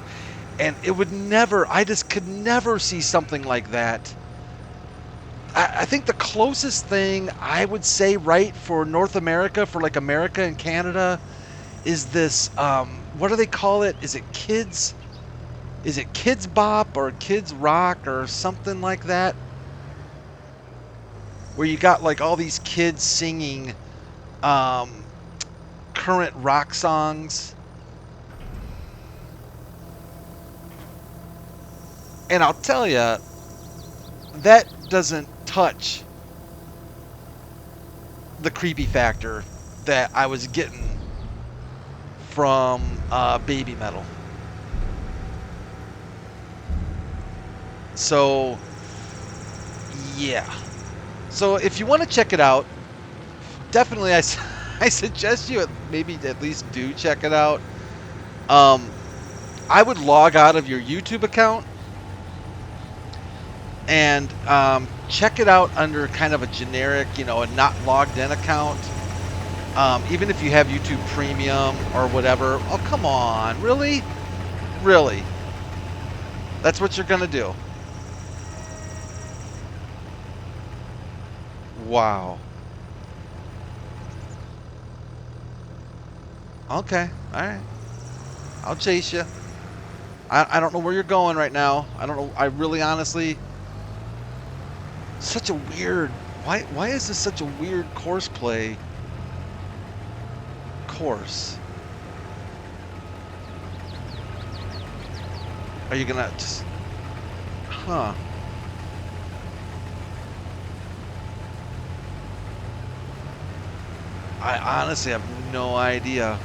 and it would never, I just could never see something like that. I think the closest thing I would say, right, for North America, for like America and Canada, is this, what do they call it? Is it kids bop or kids rock or something like that? Where you got like all these kids singing current rock songs. And I'll tell you, that doesn't touch the creepy factor that I was getting from Baby Metal. So, yeah. So if you want to check it out, definitely I suggest you maybe at least do check it out. I would log out of your YouTube account and check it out under kind of a generic, a not logged in account. Even if you have YouTube Premium or whatever. Oh, come on. Really? Really? That's what you're going to do? Wow. Okay. All right. I'll chase you. I don't know where you're going right now. I don't know. I really honestly... Such a weird... Why is this such a weird courseplay course? Are you gonna just... Huh. I honestly have no idea.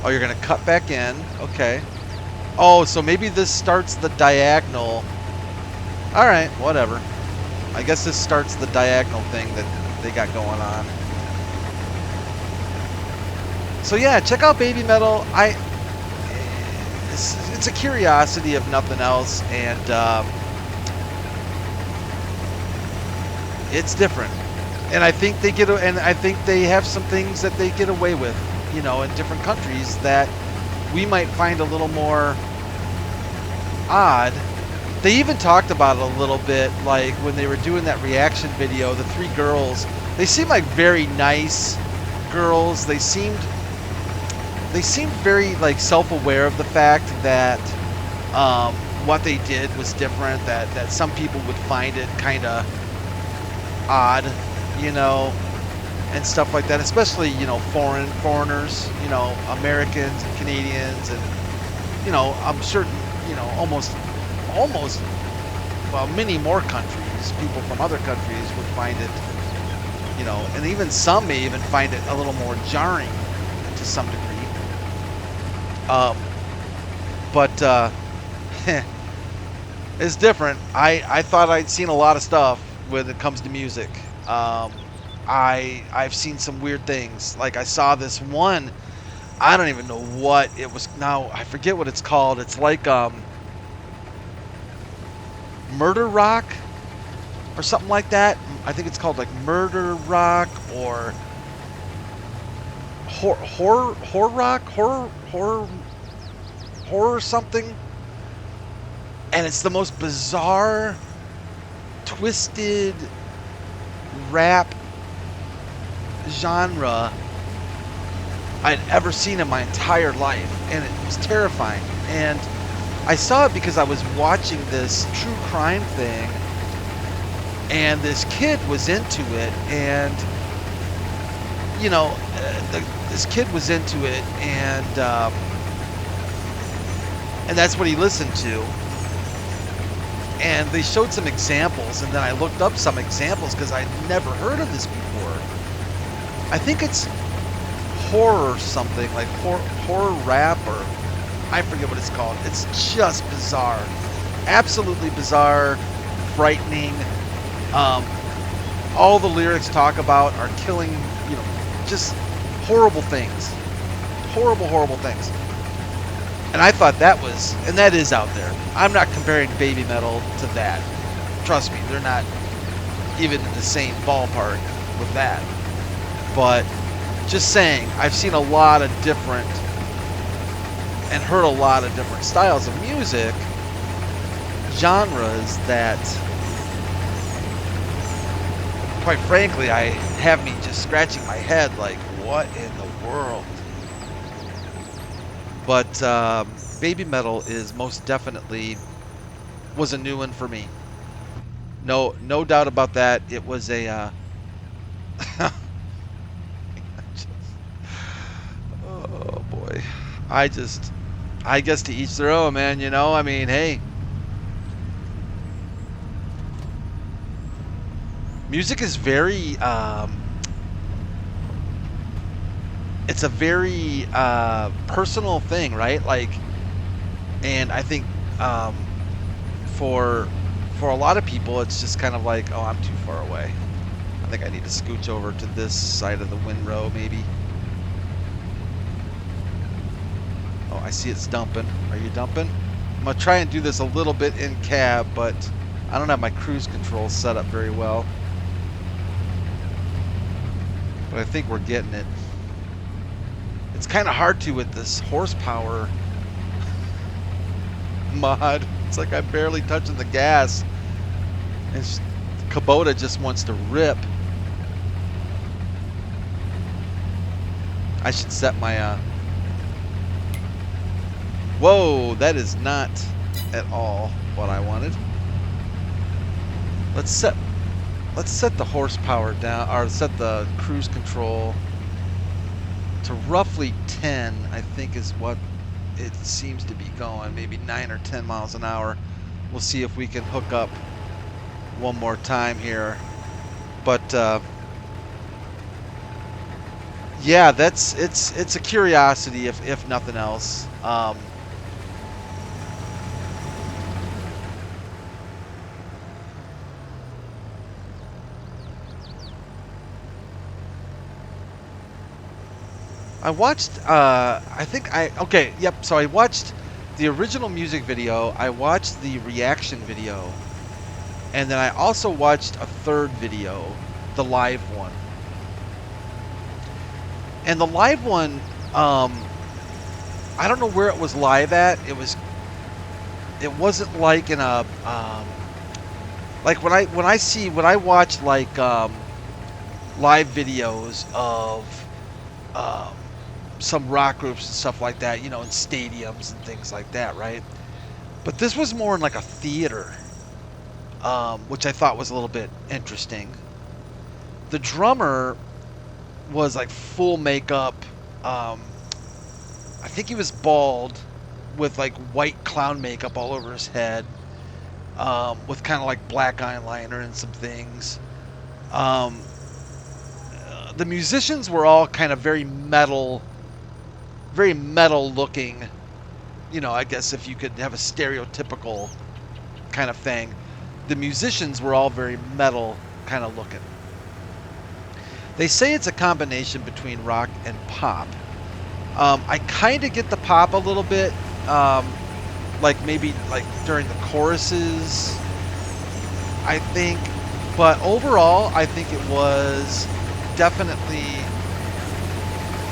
Oh, you're gonna cut back in. Okay. Oh, so maybe this starts the diagonal. All right, whatever. I guess this starts the diagonal thing that they got going on. So yeah, check out Baby Metal. It's a curiosity if nothing else, and it's different. And I think they have some things that they get away with, in different countries that we might find a little more odd. They even talked about it a little bit, like when they were doing that reaction video, the three girls, they seemed like very nice girls. They seemed very like self-aware of the fact that what they did was different, that some people would find it kind of odd, and stuff like that, especially, foreigners, Americans and Canadians, and, I'm certain, almost, well, many more countries, people from other countries would find it, and even some may even find it a little more jarring to some degree. But it's different. I thought I'd seen a lot of stuff when it comes to music. I've seen some weird things. Like I saw this one, I don't even know what it was now. I forget what it's called. It's like murder rock or something like that. I think it's called like murder rock or horror rock, horror something. And it's the most bizarre, twisted rap genre I'd ever seen in my entire life, and it was terrifying. And I saw it because I was watching this true crime thing, and this kid was into it, and this kid was into it, and that's what he listened to. And they showed some examples, and then I looked up some examples because I'd never heard of this before. I think it's horror something, like horror rap, or I forget what it's called. It's just bizarre. Absolutely bizarre, frightening. All the lyrics talk about are killing, just horrible things. Horrible, horrible things. And I thought that was, and that is out there. I'm not comparing Baby Metal to that. Trust me, they're not even in the same ballpark with that. But just saying, I've seen a lot of different and heard a lot of different styles of music, genres that, quite frankly, I have me just scratching my head like, what in the world? But Baby Metal is most definitely was a new one for me. No doubt about that. It was a oh boy. I guess to each their own, man, I mean, hey. Music is very it's a very personal thing, right? Like, and I think for a lot of people, it's just kind of like, oh, I'm too far away. I think I need to scooch over to this side of the windrow, maybe. Oh, I see it's dumping. Are you dumping? I'm gonna try and do this a little bit in cab, but I don't have my cruise control set up very well. But I think we're getting it. It's kind of hard to with this horsepower mod. It's like I'm barely touching the gas. And Kubota just wants to rip. I should set my whoa, that is not at all what I wanted. Let's set the horsepower down, or set the cruise control to roughly 10, I think is what it seems to be going, maybe 9 or 10 miles an hour. We'll see if we can hook up one more time here. But yeah, it's a curiosity if nothing else. I watched, okay, yep, so I watched the original music video, I watched the reaction video, and then I also watched a third video, the live one. And the live one, I don't know where it was live at. It wasn't like in a, like when I watch like live videos of some rock groups and stuff like that, you know, in stadiums and things like that, right? But this was more in like a theater, which I thought was a little bit interesting. The drummer was like full makeup. I think he was bald with like white clown makeup all over his head, with kind of like black eyeliner and some things. The musicians were all kind of very metal looking, you know, I guess if you could have a stereotypical kind of thing. The musicians were all very metal kind of looking. They say it's a combination between rock and pop. I kind of get the pop a little bit, like maybe like during the choruses, I think. But overall, I think it was definitely...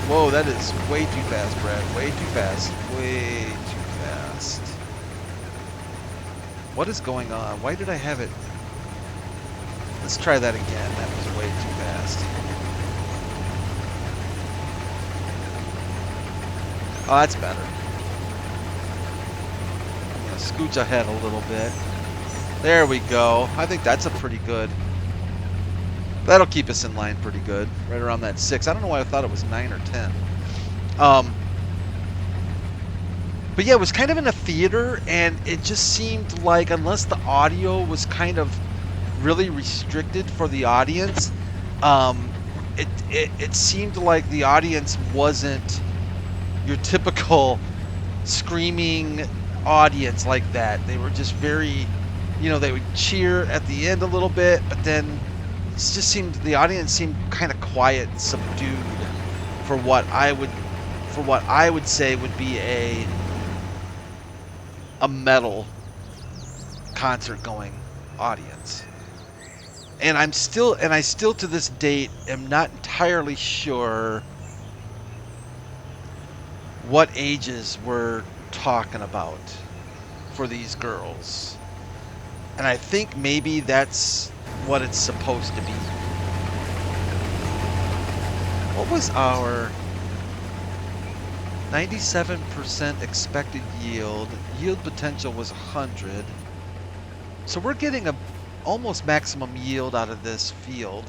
Whoa, that is way too fast, Brad. Way too fast. Way too fast. What is going on? Why did I have it? Let's try that again. That was way too fast. Oh, that's better. I'm going to scooch ahead a little bit. There we go. I think that's a pretty good... That'll keep us in line pretty good. Right around that 6. I don't know why I thought it was 9 or 10. But yeah, it was kind of in a theater, and it just seemed like, unless the audio was kind of really restricted for the audience, it seemed like the audience wasn't your typical screaming audience like that. They were just very, you know, they would cheer at the end a little bit, but then it just seemed, the audience seemed kind of quiet and subdued for what I would say would be a metal concert going audience. And I still to this date am not entirely sure what ages we're talking about for these girls. And I think maybe that's what it's supposed to be. What was our 97% expected yield? Yield potential was 100. So we're getting a almost maximum yield out of this field.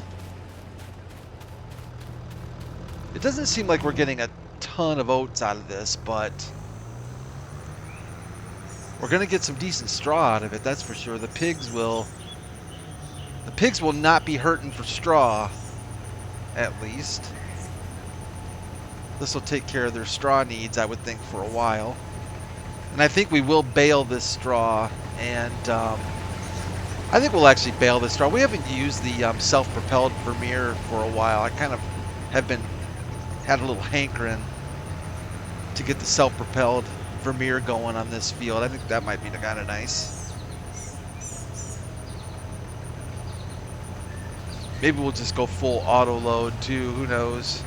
It doesn't seem like we're getting a ton of oats out of this, but we're going to get some decent straw out of it, that's for sure. The pigs will not be hurting for straw, at least. This will take care of their straw needs, I would think, for a while. And I think we will bale this straw, and I think we'll actually bale this straw. We haven't used the self-propelled Vermeer for a while. I kind of had a little hankering to get the self-propelled Vermeer going on this field. I think that might be kind of nice. Maybe we'll just go full auto load too, who knows.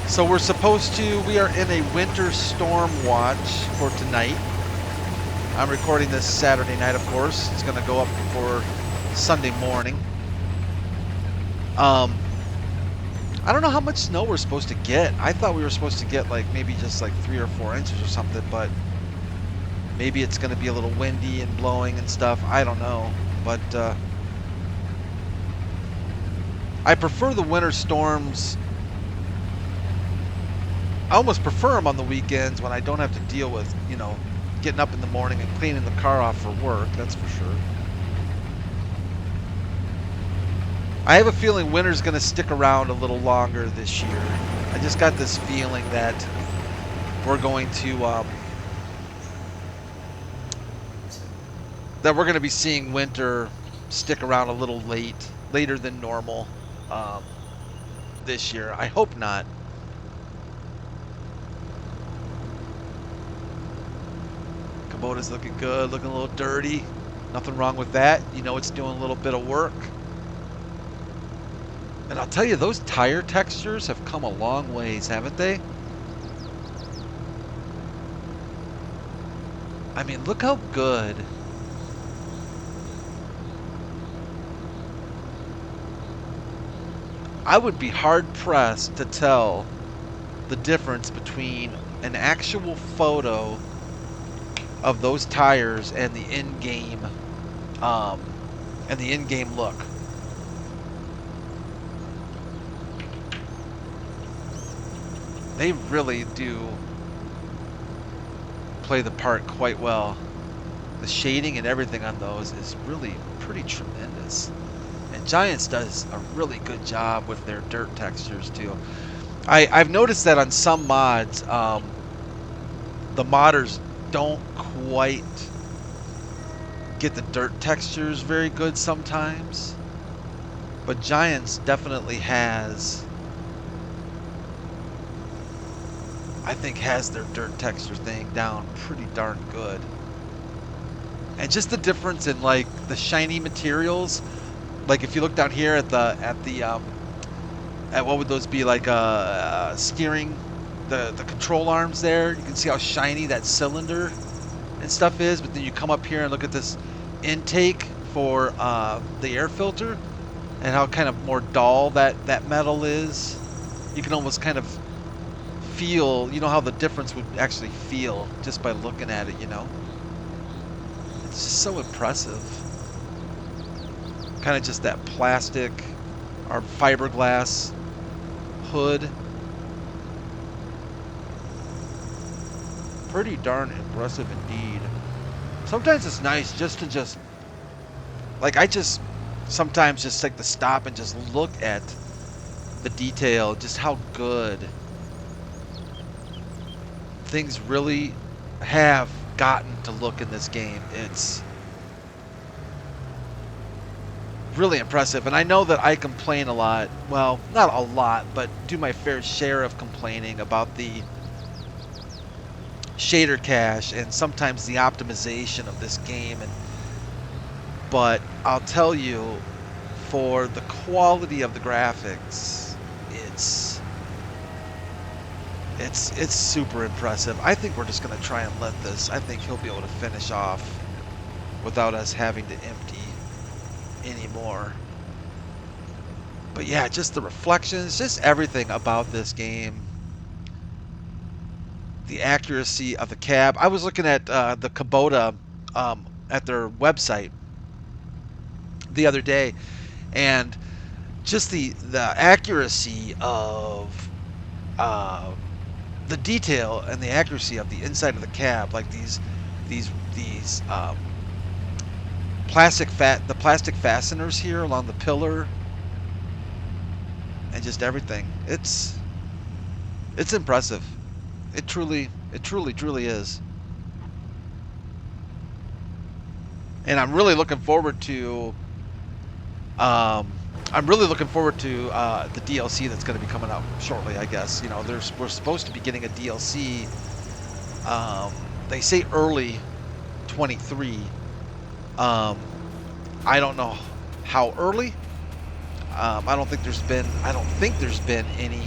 So we are in a winter storm watch for tonight. I'm recording this Saturday night, of course. It's going to go up for Sunday morning. I don't know how much snow we're supposed to get. I thought we were supposed to get like maybe just like 3 or 4 inches or something, but maybe it's going to be a little windy and blowing and stuff. I don't know, but I prefer the winter storms. I almost prefer them on the weekends when I don't have to deal with, you know, getting up in the morning and cleaning the car off for work, that's for sure. I have a feeling winter's going to stick around a little longer this year. I just got this feeling that we're going to be seeing winter stick around a little later than normal this year. I hope not. Kubota's looking good, looking a little dirty. Nothing wrong with that. You know, it's doing a little bit of work. And I'll tell you, those tire textures have come a long ways, haven't they? I mean, look how good. I would be hard-pressed to tell the difference between an actual photo of those tires and the in-game look. They really do play the part quite well. The shading and everything on those is really pretty tremendous. And Giants does a really good job with their dirt textures too. I've noticed that on some mods, the modders don't quite get the dirt textures very good sometimes, but Giants definitely has, I think, has their dirt texture thing down pretty darn good. And just the difference in like the shiny materials, like if you look down here at what would those be, like steering, the control arms there, you can see how shiny that cylinder and stuff is. But then you come up here and look at this intake for the air filter and how kind of more dull that metal is. You can almost kind of feel, you know, how the difference would actually feel just by looking at it, you know. It's just so impressive. Kind of just that plastic or fiberglass hood. Pretty darn impressive indeed. Sometimes it's nice just to like, I just sometimes just like to stop and just look at the detail, just how good things really have gotten to look in this game. It's really impressive. And I know that I complain a lot, well, not a lot, but do my fair share of complaining about the shader cache and sometimes the optimization of this game, but I'll tell you, for the quality of the graphics, it's super impressive. I think we're just going to try and let this, I think he'll be able to finish off without us having to empty anymore. But yeah, just the reflections, just everything about this game. The accuracy of the cab. I was looking at the Kubota at their website the other day, and just the accuracy of the detail and the accuracy of the inside of the cab, like these the plastic fasteners here along the pillar, and just everything. It's impressive. It truly is. And I'm really looking forward to the DLC that's going to be coming out shortly. I guess we're supposed to be getting a DLC. They say early 23. I don't know how early. I don't think there's been any.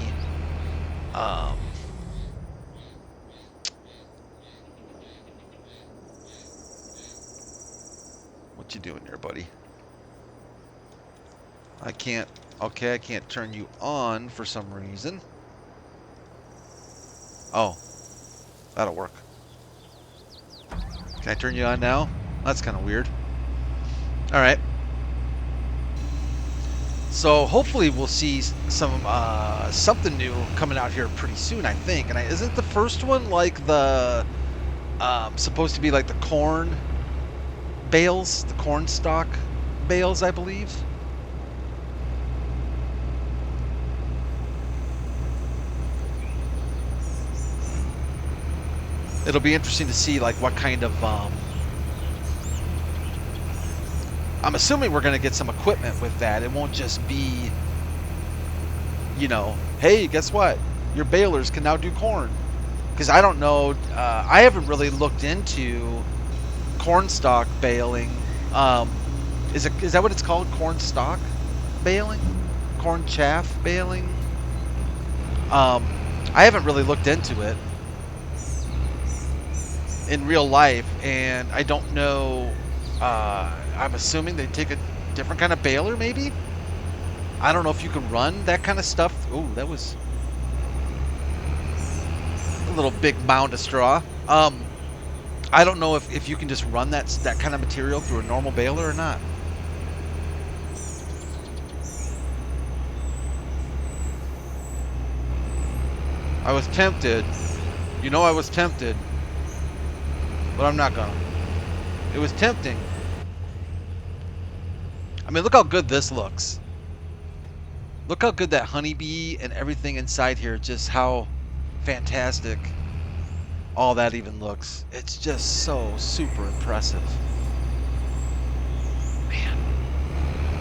What you doing there, buddy? I can't. Okay, I can't turn you on for some reason. Oh, that'll work. Can I turn you on now? That's kind of weird. All right. So hopefully we'll see some something new coming out here pretty soon, I think. And isn't the first one like the supposed to be like the corn bales, the corn stalk bales, I believe. It'll be interesting to see like what kind of I'm assuming we're going to get some equipment with that. It won't just be, hey, guess what? Your balers can now do corn. Because I don't know, I haven't really looked into corn stalk baling. Is that what it's called? Corn stalk baling? Corn chaff baling? I haven't really looked into it in real life, and I don't know. I'm assuming they take a different kind of baler, maybe? I don't know if you can run that kind of stuff. Oh, that was a little big mound of straw. I don't know if you can just run that kind of material through a normal baler or not. I was tempted. I was tempted. But I'm not gonna. It was tempting. I mean, look how good this looks. Look how good that honeybee and everything inside here, just how fantastic all that even looks. It's just so super impressive. Man,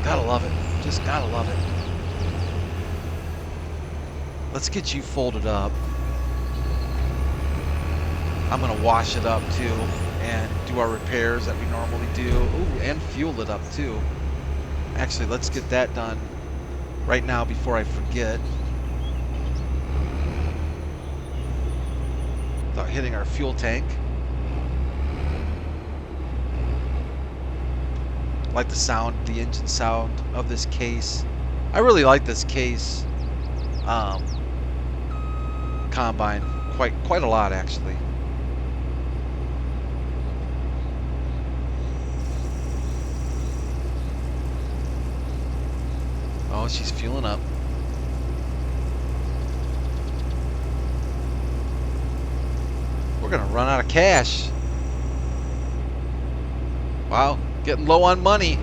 gotta love it. Just gotta love it. Let's get you folded up. I'm gonna wash it up too and do our repairs that we normally do. Ooh, and fuel it up too. Actually, let's get that done right now before I forget. Without hitting our fuel tank. I like the sound, the engine sound of this case. I really like this case combine quite a lot, actually. Oh, she's fueling up. We're gonna run out of cash. Wow, getting low on money.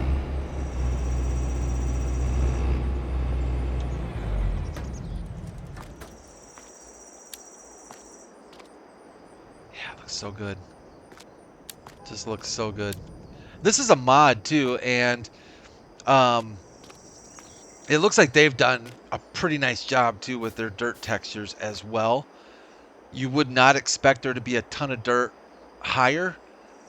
Yeah, it looks so good. Just looks so good. This is a mod too, and it looks like they've done a pretty nice job too with their dirt textures as well. You would not expect there to be a ton of dirt higher,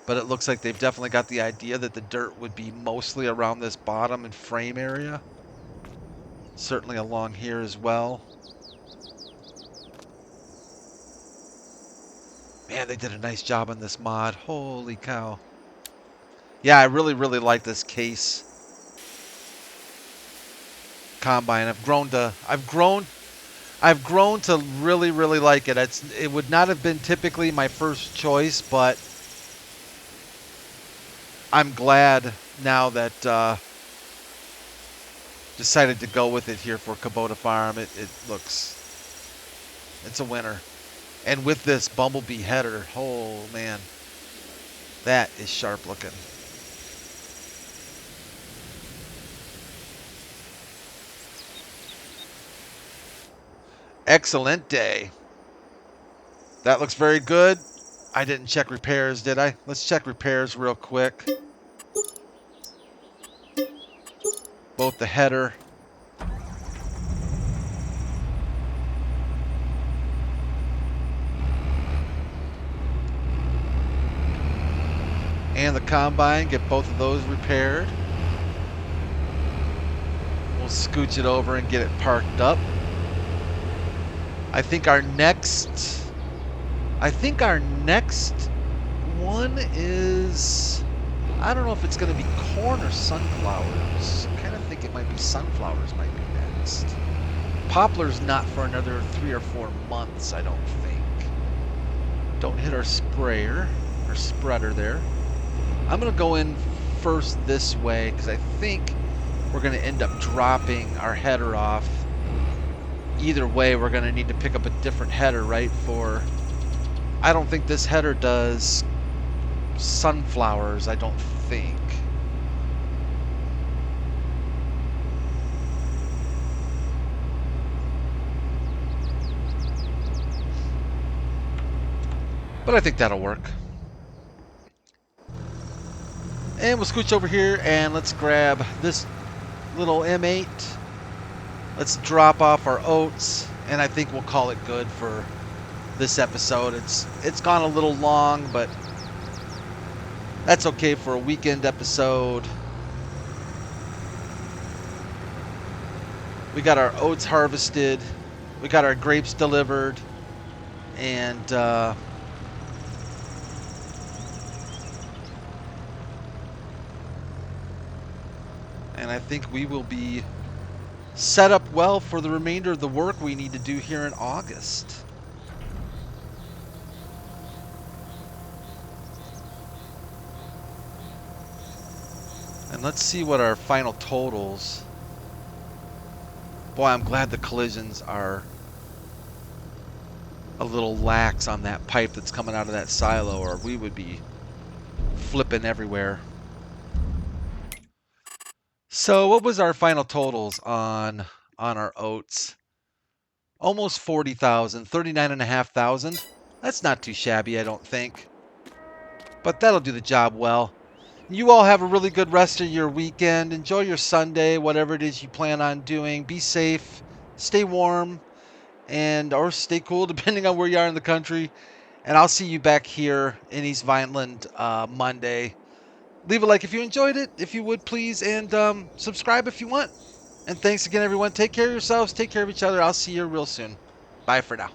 but it looks like they've definitely got the idea that the dirt would be mostly around this bottom and frame area. Certainly along here as well. Man, they did a nice job on this mod. Holy cow. Yeah, I really like this case combine. I've grown to really like it. It would not have been typically my first choice, but I'm glad now that decided to go with it here for Kubota Farm. It's a winner. And with this Bumblebee header, oh man, that is sharp looking. Excellent day. That looks very good. I didn't check repairs, did I? Let's check repairs real quick. Both the header and the combine, get both of those repaired. We'll scooch it over and get it parked up. I think our next one is, I don't know if it's going to be corn or sunflowers. I kind of think it might be sunflowers might be next. Poplar's not for another 3 or 4 months, I don't think. Don't hit our sprayer, or spreader there. I'm going to go in first this way because I think we're going to end up dropping our header off. Either way, we're going to need to pick up a different header, right? I don't think this header does sunflowers, I don't think. But I think that'll work. And we'll scooch over here and let's grab this little M8. Let's drop off our oats, and I think we'll call it good for this episode. It's gone a little long, but that's okay for a weekend episode. We got our oats harvested. We got our grapes delivered. And I think we will be set up well for the remainder of the work we need to do here in August. And let's see what our final totals. Boy, I'm glad the collisions are a little lax on that pipe that's coming out of that silo, or we would be flipping everywhere. So what was our final totals on our oats? Almost 40,000, 39,500. That's not too shabby, I don't think. But that'll do the job well. You all have a really good rest of your weekend. Enjoy your Sunday, whatever it is you plan on doing. Be safe, stay warm, or stay cool, depending on where you are in the country. And I'll see you back here in East Vineland Monday. Leave a like if you enjoyed it, if you would, please, and subscribe if you want. And thanks again, everyone. Take care of yourselves. Take care of each other. I'll see you real soon. Bye for now.